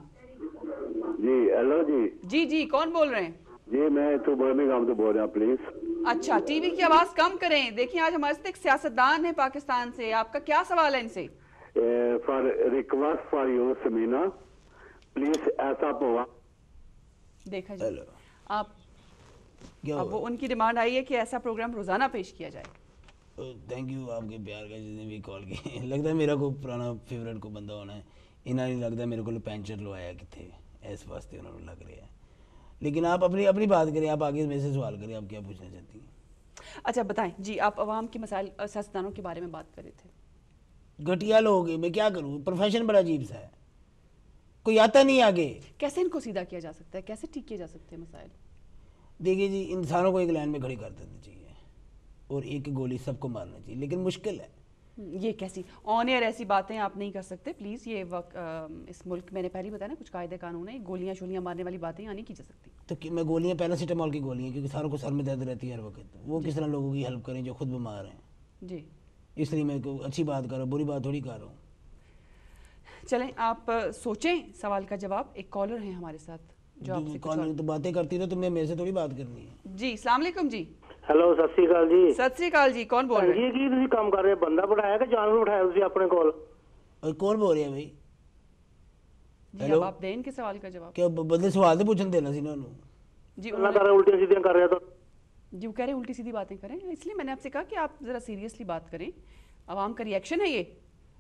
جی ہیلو جی جی کون بول رہے ہیں؟ جی میں تو برمنگھم سے بول رہا ہوں پلیز. اچھا ٹی وی کی آواز کم کریں. دیکھیں آج ہمارے ساتھ ایک سیاستدان ہے پاکستان سے, آپ کا کیا سوال ہے ان سے؟ For request for you سمینا please ایسا دیکھا جی آپ اب وہ ان کی ڈیمانڈ آئی ہے کہ ایسا پروگرام روزانہ پیش کیا جائے. تھینک یو آپ کے پیار کا, جس نے بھی کال کی. لگتا ہے میرا کوئی پرانا فیوریٹ کو بندہ ہونا ہے. انہیں نہیں لگتا میرے کو پینچر لو آیا کتنے اس واسطے انہوں نے لگ رہے ہیں. لیکن آپ اپنی بات کریں, آپ آگے میں سے سوال کریں, آپ کیا پوچھنا چاہتی ہیں؟ اچھا بتائیں جی, آپ عوام کے مسائل سیاستدانوں کے بارے میں بات کر رہے تھے. گھٹیا لوگ میں کیا کروں, پروفیشن بڑا عجیب سا ہے, کوئی آتا نہیں آگے. کیسے ان کو سیدھا کیا جا سکتا ہے, کیسے ٹھیک کیے جا سکتے ہیں مسائل؟ دیکھیے جی, انسانوں کو ایک لائن میں کھڑی کر دینا چاہیے اور ایک گولی سب کو مارنا چاہیے, لیکن مشکل ہے. یہ کیسی آن ایئر ایسی باتیں آپ نہیں کر سکتے پلیز. یہ وقت اس ملک میں نے پہلے بتایا نا کچھ قاعدے قانون ہیں, گولیاں شولیاں مارنے والی باتیں یہاں نہیں کی جا سکتی. تو میں گولیاں پیراسیٹامول کی گولیاں, کیونکہ ساروں کو سر میں درد رہتی ہے ہر وقت, وہ کس طرح لوگوں کی ہیلپ کریں جو خود بیمار ہیں. جی اس لیے میں اچھی بات کر رہا ہوں, بری بات تھوڑی کر رہا ہوں. چلیں آپ سوچیں سوال کا جواب. ایک کالر ہیں ہمارے ساتھ جو آپ سے تو باتیں کرتی تو تم نے میرے سے تھوڑی بات کرنی ہے. جی السلام علیکم. جی ہیلو ست شری اکال جی. ست شری اکال جی, کون بول رہے ہیں؟ جی تھی کام کر رہے بندہ بٹھایا کہ جانور بٹھایا تھی اپنے کول؟ اور کون بول رہے ہیں بھائی؟ جی اب آپ دیں ان کے سوال کا جواب. کیا بدلے سوال تو پوچھن دینا سی نا انہوں. جی اللہ کر رہے الٹیاں سیدھیاں کر رہے تو جی وہ کہہ رہے ہیں الٹی سیدھی باتیں کریں, اس لیے میں نے آپ سے کہا کہ آپ ذرا سیریسلی بات کریں. عوام کا ریئیکشن ہے یہ.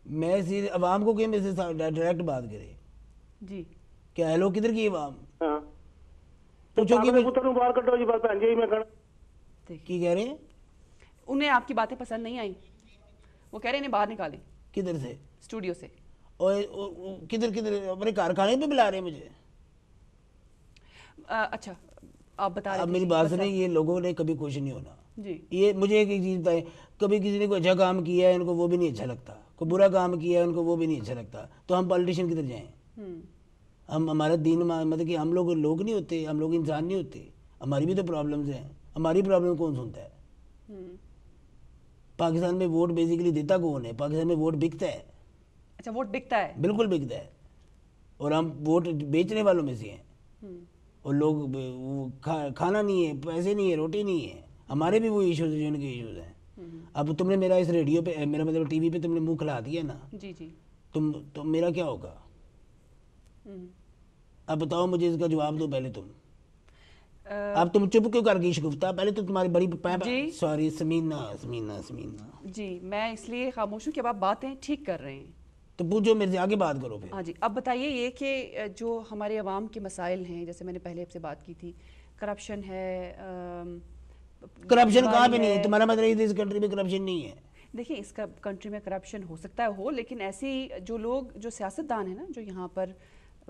میں عوام کو کہ میرے سے ڈائریکٹ بات کرے. جی کیا ہیلو کدھر کی عوام؟ ہاں پوچھو کہ پتر نوں باہر کڈو جی بس بھن جی میں کہنا کی کہہ رہے ہیں. انہیں آپ کی باتیں پسند نہیں آئیں, وہ کہہ رہے ہیں انہیں باہر نکالیں. کدھر سے؟ اسٹوڈیو سے. اور کدھر اپنے کارخانے پہ بلا رہے ہیں مجھے؟ اچھا آپ بتا رہے اب میری بات سنیں, یہ لوگوں نے کبھی خوش نہیں ہونا. جی یہ مجھے ایک چیز بتائیں, کبھی کسی نے کوئی اچھا کام کیا ہے ان کو وہ بھی نہیں اچھا لگتا, کوئی برا کام کیا ہے ان کو وہ بھی نہیں اچھا لگتا, تو ہم پالیٹیشین کدھر جائیں؟ ہم ہمارا دین مطلب کہ ہم لوگ نہیں ہوتے, ہم لوگ انسان نہیں ہوتے. ہماری بھی تو پرابلمز ہیں. ہماری پرابلم کون سنتا ہے؟ پاکستان میں ووٹ بیسیکلی دیتا کون ہے؟ پاکستان میں ووٹ بکتا ہے. اچھا ووٹ بکتا ہے؟ بالکل بکتا ہے, اور ہم ووٹ بیچنے والوں میں سے ہیں. اور لوگ کھانا نہیں ہے, پیسے نہیں ہے, روٹی نہیں ہے. ہمارے بھی وہ ایشوز ہیں جو ان کے ایشوز ہیں. اب تم نے میرا اس ریڈیو پہ, میرا مطلب ٹی وی پہ تم نے منہ کھلا دیا نا, جی جی, تو میرا کیا ہوگا؟ اب بتاؤ مجھے اس کا جواب دو پہلے تم. اب تم چپ کیوں کر گئی شگفتہ؟ پہلے تو تمہاری بڑی سوری سمینہ جی, میں اس لیے خاموش ہوں کہ اب آپ باتیں ٹھیک کر رہے ہیں, تو پوچھو میرے سے, آگے بات کرو پھر. ہاں جی. اب بتائیے یہ کہ جو ہمارے عوام کے مسائل ہیں, جیسے میں نے پہلے آپ سے بات کی تھی, کرپشن ہے. کرپشن کہاں پہ نہیں ہے؟ تمہارا مطلب اس کنٹری میں کرپشن نہیں ہے؟ دیکھیں اس کا کنٹری میں کرپشن ہو سکتا ہے ہو, لیکن ایسی جو لوگ جو سیاستدان ہیں نا, جو یہاں پر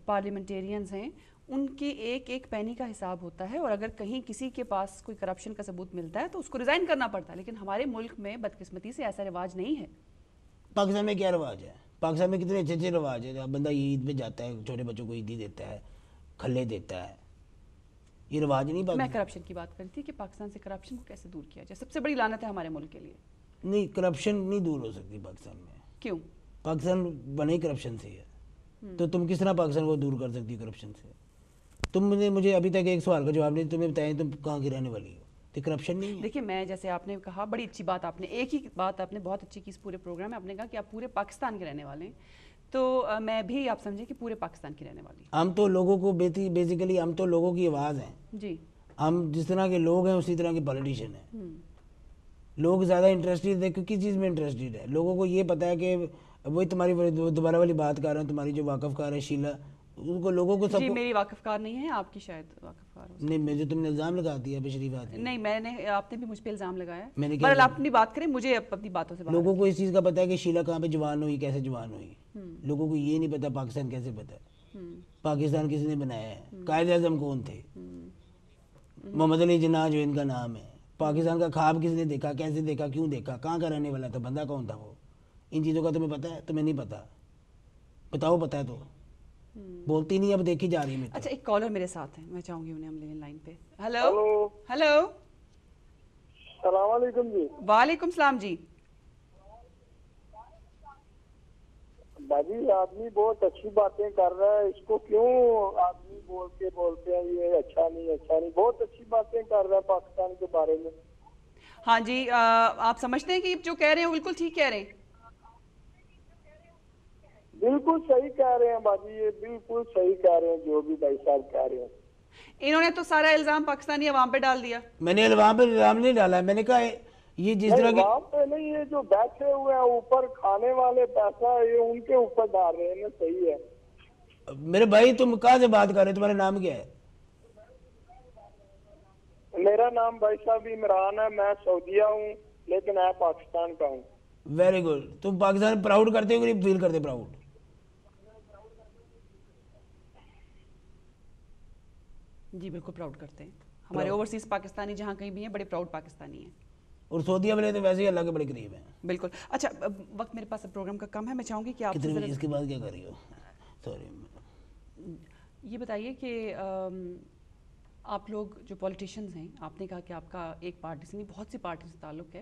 پارلیمنٹیرینز ہیں, ان کی ایک ایک پینی کا حساب ہوتا ہے, اور اگر کہیں کسی کے پاس کوئی کرپشن کا ثبوت ملتا ہے تو اس کو ریزائن کرنا پڑتا ہے. لیکن ہمارے ملک میں بدقسمتی سے ایسا رواج نہیں ہے. پاکستان میں کیا رواج ہے؟ پاکستان میں کتنے اچھے اچھے رواج ہیں. بندہ عید پہ جاتا ہے, چھوٹے بچوں کو عیدی دیتا ہے, کھلے دیتا ہے. یہ رواج نہیں میں کرپشن کی بات کرتی تھی کہ پاکستان سے کرپشن کو کیسے دور کیا جائے. سب سے بڑی لعنت ہے ہمارے ملک کے لیے. نہیں, کرپشن نہیں دور ہو سکتی پاکستان میں. کیوں؟ پاکستان بنے کرپشن سے ہے, تو تم کس طرح پاکستان کو دور کر سکتی کرپشن سے؟ تم نے مجھے ابھی تک ایک سوال کا جواب نہیں تمہیں بتایا تم کہاں کی رہنے والی ہو. تو کرپشن نہیں ہے. دیکھیں میں جیسے آپ نے کہا, بڑی اچھی بات آپ نے, ایک ہی بات آپ نے بہت اچھی کی اس پورے پروگرام میں. آپ نے کہا کہ آپ پورے پاکستان کے رہنے والے ہیں, تو میں بھی آپ سمجھیں کہ پورے پاکستان کی رہنے والی. ہم تو لوگوں کو بیسیکلی ہم تو لوگوں کی آواز ہیں. جی, ہم جس طرح کے لوگ ہیں اسی طرح کے پولیٹیشین ہیں. لوگ زیادہ انٹرسٹیڈ ہے کس چیز میں انٹرسٹیڈ ہے؟ لوگوں کو یہ پتہ ہے کہ وہی تمہاری دوبارہ والی بات کر رہا ہوں, تمہاری جو واقف کار ہے شیلا, ان کو لوگوں کو سب جی میری واقف کار نہیں ہے, آپ کی شاید واقف کار ہو. نہیں, مجھے تم نے الزام لگا دیا بشریف آدمی. نہیں, میں نے, آپ نے بھی مجھ پہ الزام لگایا. میں نے بہرحال آپ اپنی بات کریں, مجھے اپنی باتوں سے بات. لوگوں کو اس چیز کا پتہ ہے کہ شیلا کہاں پہ جوان ہوئی, کیسے جوان ہوئی. لوگوں کو یہ نہیں پتا پاکستان کیسے پتہ ہے, پاکستان کس نے بنایا ہے, قائد اعظم کون تھے, محمد علی جناح جو ان کا نام ہے. پاکستان کا خواب کس نے دیکھا, کیسے دیکھا, کیوں دیکھا, کہاں کا رہنے والا تھا, بندہ کون تھا وہ. ان چیزوں کا تمہیں پتہ ہے؟ تمہیں نہیں پتا. بتاؤ پتہ ہے تو بولتی نہیں, اب دیکھی جا رہی ہے. اچھا ایک کالر میرے ساتھ ہیں, میں چاہوں گی انہیں ہم لیں لائن پہ. ہیلو ہیلو, السلام علیکم جی. وعلیکم السلام جی. باجی آدمی بہت اچھی باتیں کر رہا ہے, اس کو کیوں آدمی بولتے ہیں یہ اچھا نہیں, بہت اچھی باتیں کر رہا ہے پاکستان کے بارے میں. ہاں جی, آپ سمجھتے ہیں کہ جو کہہ رہے ہیں بالکل ٹھیک کہہ رہے ہیں؟ بالکل صحیح کہہ رہے ہیں باجی, یہ بالکل صحیح کہہ رہے ہیں جو بھی بھائی صاحب کہہ رہے ہیں. انہوں نے تو سارا الزام پاکستانی عوام پہ ڈال دیا. میں نے عوام پہ الزام نہیں ڈالا, میں نے کہا یہ جس طرح کی عوام پہ نہیں, یہ جو بیٹھے ہوئے ہیں اوپر کھانے والے پیسہ یہ ان کے اوپر ڈال رہے ہیں. صحیح ہے میرے بھائی, تم کہاں سے بات کر رہے, تمہارا نام کیا ہے؟ میرا نام بھائی صاحب عمران ہے, میں سعودیہ ہوں لیکن میں پاکستان کا ہوں. Very good. تم پاکستان پراؤڈ کرتے ہو کہ نہیں فیل کرتے پراؤڈ؟ جی بالکل پراؤڈ کرتے ہیں. ہمارے اوورسیز پاکستانی جہاں کہیں بھی ہیں بڑے پراؤڈ پاکستانی ہیں, اور سعودیہ والے تو ویسے ہی اللہ کے بڑے قریب ہیں. بالکل. اچھا وقت میرے پاس پروگرام کا کم ہے, میں چاہوں گی کہ آپ اس کے بعد کیا کر رہی ہو؟ سوری, یہ بتائیے کہ آپ لوگ جو پولیٹیشینز ہیں, آپ نے کہا کہ آپ کا ایک پارٹی سے نہیں بہت سی پارٹی سے تعلق ہے,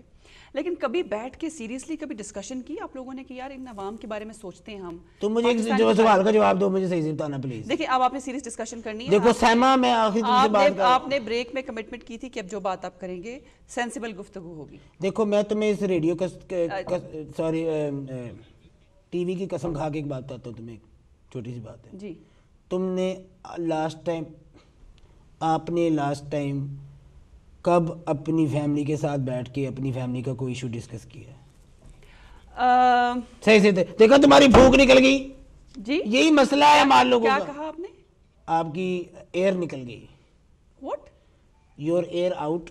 لیکن کبھی بیٹھ کے سیریسلی کبھی ڈسکشن کی آپ لوگوں نے کہ یار ان عوام کے بارے میں سوچتے ہیں ہم؟ تم مجھے جو سوال کا جواب دو, مجھے صحیح سے بتانا پلیز. دیکھیں اب آپ نے سیریس ڈسکشن کرنی ہے. دیکھو سیما, میں آخری تم سے بات کر رہا ہوں. آپ نے بریک میں کمٹمنٹ کی تھی کہ اب جو بات آپ کریں گے سینسیبل گفتگو ہوگی. دیکھو میں تمہیں اس ریڈیو کا سوری ٹی وی کی قسم کھا کے ایک بات بتاتا ہوں تمہیں, ایک چھوٹی سی بات ہے. جی, تم نے آپ نے لاسٹ ٹائم کب اپنی فیملی کے ساتھ بیٹھ کے اپنی فیملی کا کوئی ایشو ڈسکس کیا ہے؟ صحیح سے دیکھا, تمہاری بھوک نکل گئی. جی یہی مسئلہ ہے ہمارے لوگوں کا. کیا کہا آپ نے؟ آپ کی ایئر نکل گئی. واٹ؟ Your air out.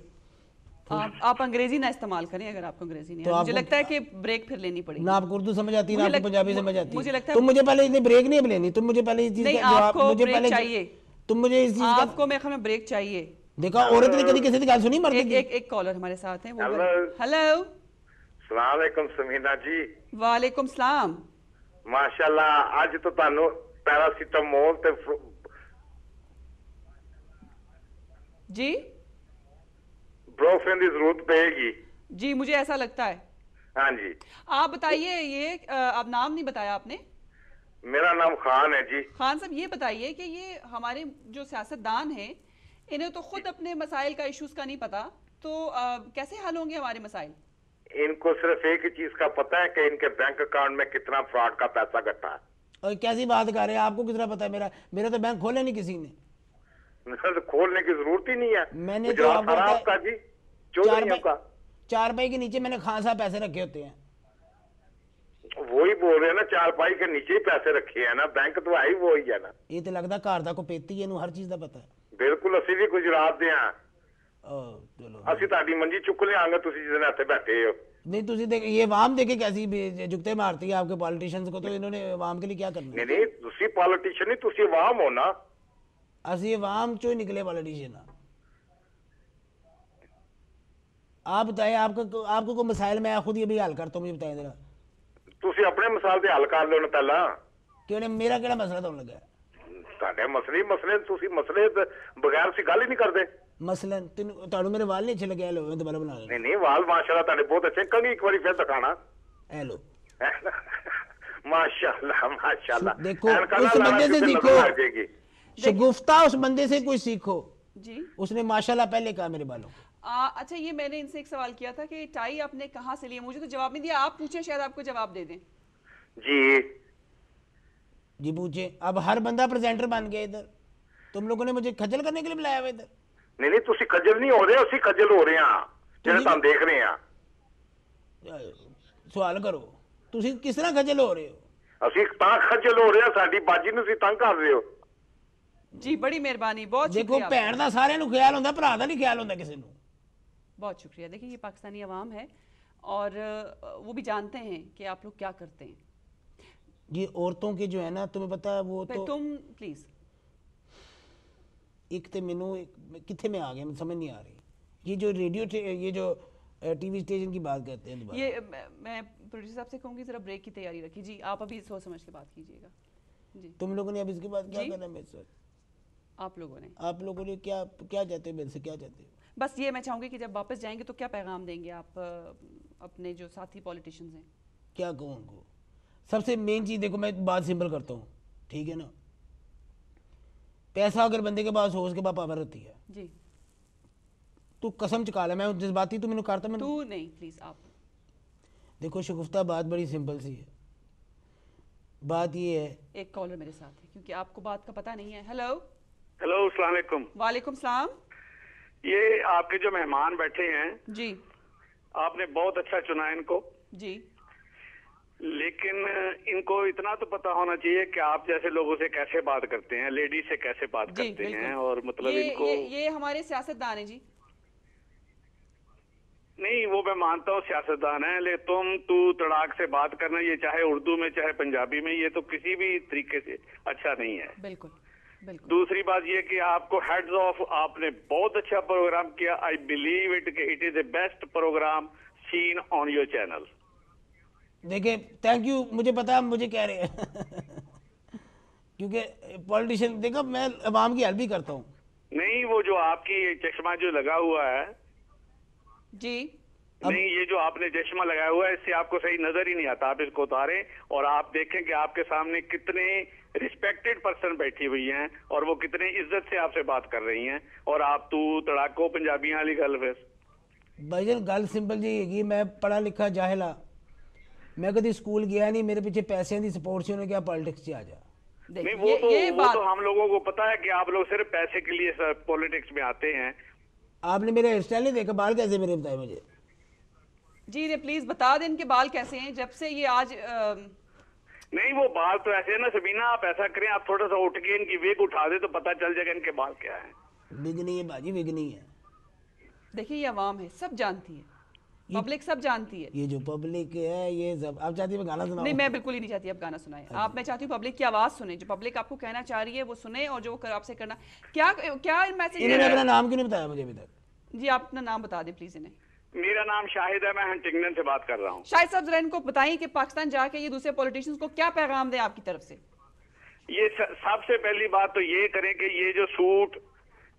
آپ انگریزی نہ استعمال کریں اگر آپ کو انگریزی نہیں. مجھے لگتا ہے کہ بریک پھر لینی پڑے گی. نہ آپ کو اردو سمجھ آتی ہے, نہ آپ کو پنجابی سمجھ آتی مجھے ہے. لگتا ہے تم مجھے پہلے اتنی بریک نہیں لینی, تم مجھے پہلے اس چیز کا جواب, مجھے پہلے چاہیے, تم مجھے اس چیز کا, آپ کو میں بریک چاہیے. دیکھا عورت نے کبھی کسی کی گال سنی مرد کی؟ ایک کالر ہمارے ساتھ ہیں. ہیلو السلام علیکم سمینا جی. وعلیکم السلام. ماشاءاللہ اج تو تانوں پیراسیٹامول تے جی بروفین کی ضرورت پے گی جی مجھے ایسا لگتا ہے. ہاں جی. آپ بتائیے یہ آپ نام نہیں بتایا آپ نے. میرا نام خان ہے جی. خان صاحب یہ بتائیے کہ یہ ہمارے جو سیاستدان ہیں انہیں تو خود اپنے مسائل کا ایشوز کا نہیں پتا, تو کیسے حل ہوں گے ہمارے مسائل؟ ان کو صرف ایک ہی چیز کا پتا ہے کہ ان کے بینک اکاؤنٹ میں کتنا فراڈ کا پیسہ کٹا ہے. اور کیسی بات کر رہے ہیں, آپ کو کتنا پتا ہے؟ میرا تو بینک کھولے نہیں کسی نے. کھولنے کی ضرورت ہی نہیں ہے. میں نے تو آپ کا جی چودھریوں کا 4 پائی کے نیچے میں نے خان صاحب پیسے رکھے ہوتے ہیں. وہی بول رہے ہیں نا, 4 پائی کے نیچے ہی پیسے رکھے ہیں نا, بینک تو ہے ہی وہی ہے نا. یہ تو لگتا گھر دا کو پیتی ہے, ہر چیز دا پتا ہے. بالکل, اسی بھی گجرات دے ہیں. چلو اسی تاری منجی چک لے آنگے تسی جتنے ہاتھے بیٹھے ہو. نہیں تسی دیکھ یہ عوام دیکھے کیسی جگتے مارتی ہے آپ کے پالیٹیشنز کو, تو انہوں نے عوام کے لیے کیا کرنا ہے؟ نہیں تسی پالیٹیشن نہیں, تسی عوام ہو نا. اسی عوام چو نکلے پالیٹیشن. آپ بتائیں آپ کو کوئی مسائل میں خود یہ بھی حل کرتا ہوں, مجھے بتائیں ذرا. تسی اپنے مسائل دے حل کر لو نا پہلا. کہ میرا کیڑا مسئلہ تو لگا ہے؟ تہاڈے مسئلے تسی مسئلے بغیر سی گل ہی نہیں کردے. مثلا تانوں میرے وال نہیں اچھے لگے, لو دوبارہ بنا لیں. نہیں وال ماشاءاللہ تہاڈے بہت اچھے, کنگھی ایک باری پھر دکھانا. اے لو ماشاءاللہ ماشاءاللہ. دیکھو اس بندے سے سیکھو, شگفتہ اس بندے سے کوئی سیکھو. جی اس نے ماشاءاللہ پہلے کہا میرے بالوں. اچھا یہ میں نے ان سے ایک سوال کیا تھا کہ ٹائی آپ نے کہاں سے لی, مجھے تو جواب نہیں دیا. آپ پوچھیں شاید آپ کو جواب دے دیں. جی پوچھیں. اب ہر بندہ پریزنٹر بن گیا ادھر, تم لوگوں نے مجھے کھجل کرنے کے لیے بلایا ہوا ادھر. نہیں تسی کھجل نہیں ہو رہے, اسی کھجل ہو رہے ہیں جنہیں تم دیکھ رہے ہیں. سوال کرو تسی کس طرح کھجل ہو رہے ہو؟ اسی تاں کھجل ہو رہے ہیں, ساڈی باجی نوں تسی تنگ کر رہے ہو. جی بڑی مہربانی, بہت دیکھو بھین دا سارے نو خیال ہوندا, بھرا دا نہیں خیال ہوندا کسی نو. بہت شکریہ. دیکھیں یہ پاکستانی عوام ہے اور وہ بھی جانتے ہیں کہ آپ لوگ کیا کرتے ہیں. یہ عورتوں کے جو ہے نا, تمہیں پتہ ہے وہ تو تم پلیز ایک تے مینوں کتنے میں آ گیا, مجھے سمجھ نہیں آ رہی. یہ جو ریڈیو یہ جو ٹی وی اسٹیشن کی بات کرتے ہیں دوبارہ, یہ میں پروڈیوسر صاحب سے کہوں گی ذرا بریک کی تیاری رکھیے. جی آپ ابھی سوچ سمجھ کے بات کیجیے گا. جی تم لوگوں نے اب اس کے بعد کیا کرنا ہے میرے ساتھ؟ آپ لوگوں نے کیا چاہتے ہو میرے سے, کیا چاہتے ہو؟ بس یہ میں چاہوں گی کہ جب واپس جائیں گے تو کیا پیغام دیں گے آپ اپنے جو ساتھی پولیٹیشنز ہیں؟ کیا کہوں ان کو؟ سب سے مین چیز دیکھو, میں بات سمپل کرتا ہوں, ٹھیک ہے نا. پیسہ اگر بندے کے پاس ہو, اس کے پاس پاور ہوتی ہے. جی تو قسم چکا لے, میں جذباتی تو میں نے کرتا, میں تو نہیں پلیز. آپ دیکھو شگفتہ بات بڑی سمپل سی ہے. بات یہ ہے, ایک کالر میرے ساتھ ہے کیونکہ آپ کو بات کا پتہ نہیں ہے. ہیلو السلام علیکم. وعلیکم السلام. یہ آپ کے جو مہمان بیٹھے ہیں, جی آپ نے بہت اچھا چنا ان کو. جی لیکن ان کو اتنا تو پتا ہونا چاہیے کہ آپ جیسے لوگوں سے کیسے بات کرتے ہیں, لیڈی سے کیسے بات کرتے ہیں, اور مطلب ان کو یہ ہمارے سیاستدان ہیں. جی نہیں وہ میں مانتا ہوں سیاستدان ہیں, لیکن تو تڑاک سے بات کرنا, یہ چاہے اردو میں چاہے پنجابی میں, یہ تو کسی بھی طریقے سے اچھا نہیں ہے. بالکل بالکل. دوسری بات یہ کہ آپ کو ہیڈز آف, آپ نے بہت اچھا پروگرام کیا. آئی بلیو اٹ کہ it is a best programme seen on your channel. دیکھیں تھینک یو, مجھے پتا مجھے کہہ رہے ہیں کیونکہ پولیٹیشین دیکھو میں عوام کی ہیلپ بھی کرتا ہوں. نہیں وہ جو آپ کی چشمہ جو لگا ہوا ہے, جی نہیں یہ جو آپ نے چشمہ لگایا ہوا ہے, اس سے آپ کو صحیح نظر ہی نہیں آتا. آپ اس کو اتاریں اور آپ دیکھیں کہ آپ کے سامنے کتنے ریسپیکٹڈ پرسن بیٹھی ہوئی ہیں اور وہ کتنے عزت سے آپ سے بات کر رہی ہیں, اور آپ تو تڑاکو پنجابیاں والی گل. بھائی جان گل سمپل جی ہے, میں پڑھا لکھا جاہلا, میں کدی سکول گیا نہیں, میرے پیچھے پیسے دی سپورٹ سے انہوں نے کیا پالیٹکس سے آ جا. نہیں وہ تو ہم لوگوں کو پتا ہے کہ آپ لوگ صرف پیسے کے لیے پولیٹکس میں آتے ہیں. آپ نے میرا ہیئر اسٹائل نہیں دیکھا, بال کیسے میرے بتائے مجھے. جی پلیز بتا دیں ان کے بال کیسے ہیں جب سے یہ آج. نہیں وہ بال تو ایسے ہے نا سبینہ, آپ ایسا کریں, آپ تھوڑا سا اٹھ کے ان کی ویگ اٹھا دیں تو پتہ چل جائے گا ان کے بال کیا ہیں. وگ نہیں ہے باجی, وگ نہیں ہے. دیکھیے یہ عوام ہے, سب جانتی ہے, پبلک سب جانتی ہے. یہ جو پبلک ہے یہ سب. آپ چاہتی ہیں گانا سناؤں؟ نہیں میں بالکل ہی نہیں چاہتی آپ گانا سنائیں. آپ, میں چاہتی ہوں پبلک کی آواز سنیں, جو پبلک آپ کو کہنا چاہ رہی ہے وہ سنیں, اور جو آپ سے کرنا کیا میسج. انہوں نے اپنا نام کیوں نہیں بتایا مجھے ابھی تک؟ جی آپ اپنا نام بتا دیں پلیز انہیں. میرا نام شاہد ہے, میں ہنٹنگٹن سے بات کر رہا ہوں. شاہد صاحب ذرا ان کو بتائیں کہ پاکستان جا کے یہ دوسرے پولیٹیشنز کو کیا پیغام دیں آپ کی طرف سے. یہ سب سے پہلی بات تو یہ کریں کہ یہ جو سوٹ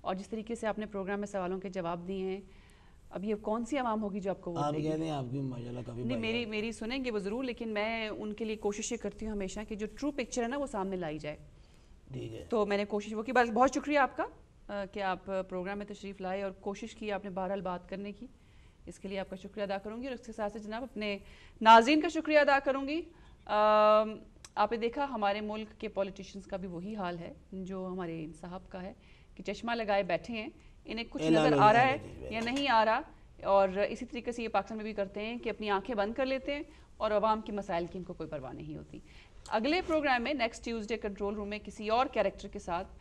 اور جس طریقے سے آپ نے پروگرام میں سوالوں کے جواب دیے ہیں، اب یہ کون سی عوام ہوگی جو آپ کو ووٹ آپ دے گی؟ کہتے ہیں آپ کی ماشاءاللہ کافی نہیں، میری سنیں گے وہ ضرور، لیکن میں ان کے لیے کوشش یہ کرتی ہوں ہمیشہ کہ جو ٹرو پکچر ہے نا وہ سامنے لائی جائے. ٹھیک ہے. تو میں نے کوشش وہ کی. بہت شکریہ آپ کا کہ آپ پروگرام میں تشریف لائے اور کوشش کی آپ نے بہرحال بات کرنے کی. اس کے لیے آپ کا شکریہ ادا کروں گی اور اس کے ساتھ جناب اپنے ناظرین کا شکریہ ادا کروں گی. آپ نے دیکھا ہمارے ملک کے پولیٹیشنز کا بھی وہی حال ہے جو ہمارے صاحب کا ہے کہ چشمہ لگائے بیٹھے ہیں، انہیں کچھ نظر آ رہا ہے یا نہیں آ رہا، اور اسی طریقے سے یہ پاکستان میں بھی کرتے ہیں کہ اپنی آنکھیں بند کر لیتے ہیں اور عوام کے مسائل کی ان کو کوئی پرواہ نہیں ہوتی. اگلے پروگرام میں نیکسٹ ٹیوزڈے کنٹرول روم میں کسی اور کیریکٹر کے ساتھ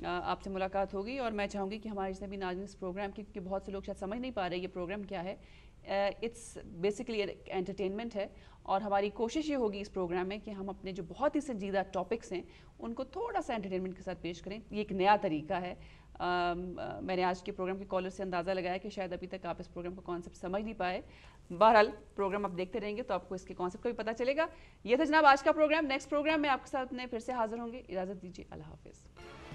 آپ سے ملاقات ہوگی، اور میں چاہوں گی کہ ہمارے جتنے بھی ناظرین اس پروگرام کی، کیونکہ بہت سے لوگ شاید سمجھ نہیں پا رہے یہ پروگرام کیا ہے، اٹس بیسکلی انٹرٹینمنٹ ہے، اور ہماری کوشش یہ ہوگی اس پروگرام میں کہ ہم اپنے جو بہت ہی سنجیدہ ٹاپکس ہیں ان کو تھوڑا سا انٹرٹینمنٹ کے ساتھ پیش کریں. یہ ایک نیا طریقہ ہے. میں نے آج کے پروگرام کے کالر سے اندازہ لگایا کہ شاید ابھی تک آپ اس پروگرام کو کانسیپٹ سمجھ نہیں پائے. بہرحال پروگرام آپ دیکھتے رہیں گے تو آپ کو اس کے کانسیپٹ کو بھی پتہ چلے گا. یہ تھا جناب آج کا پروگرام. نیکسٹ پروگرام میں آپ کے ساتھ پھر سے حاضر ہوں گے. اجازت دیجیے. اللہ حافظ.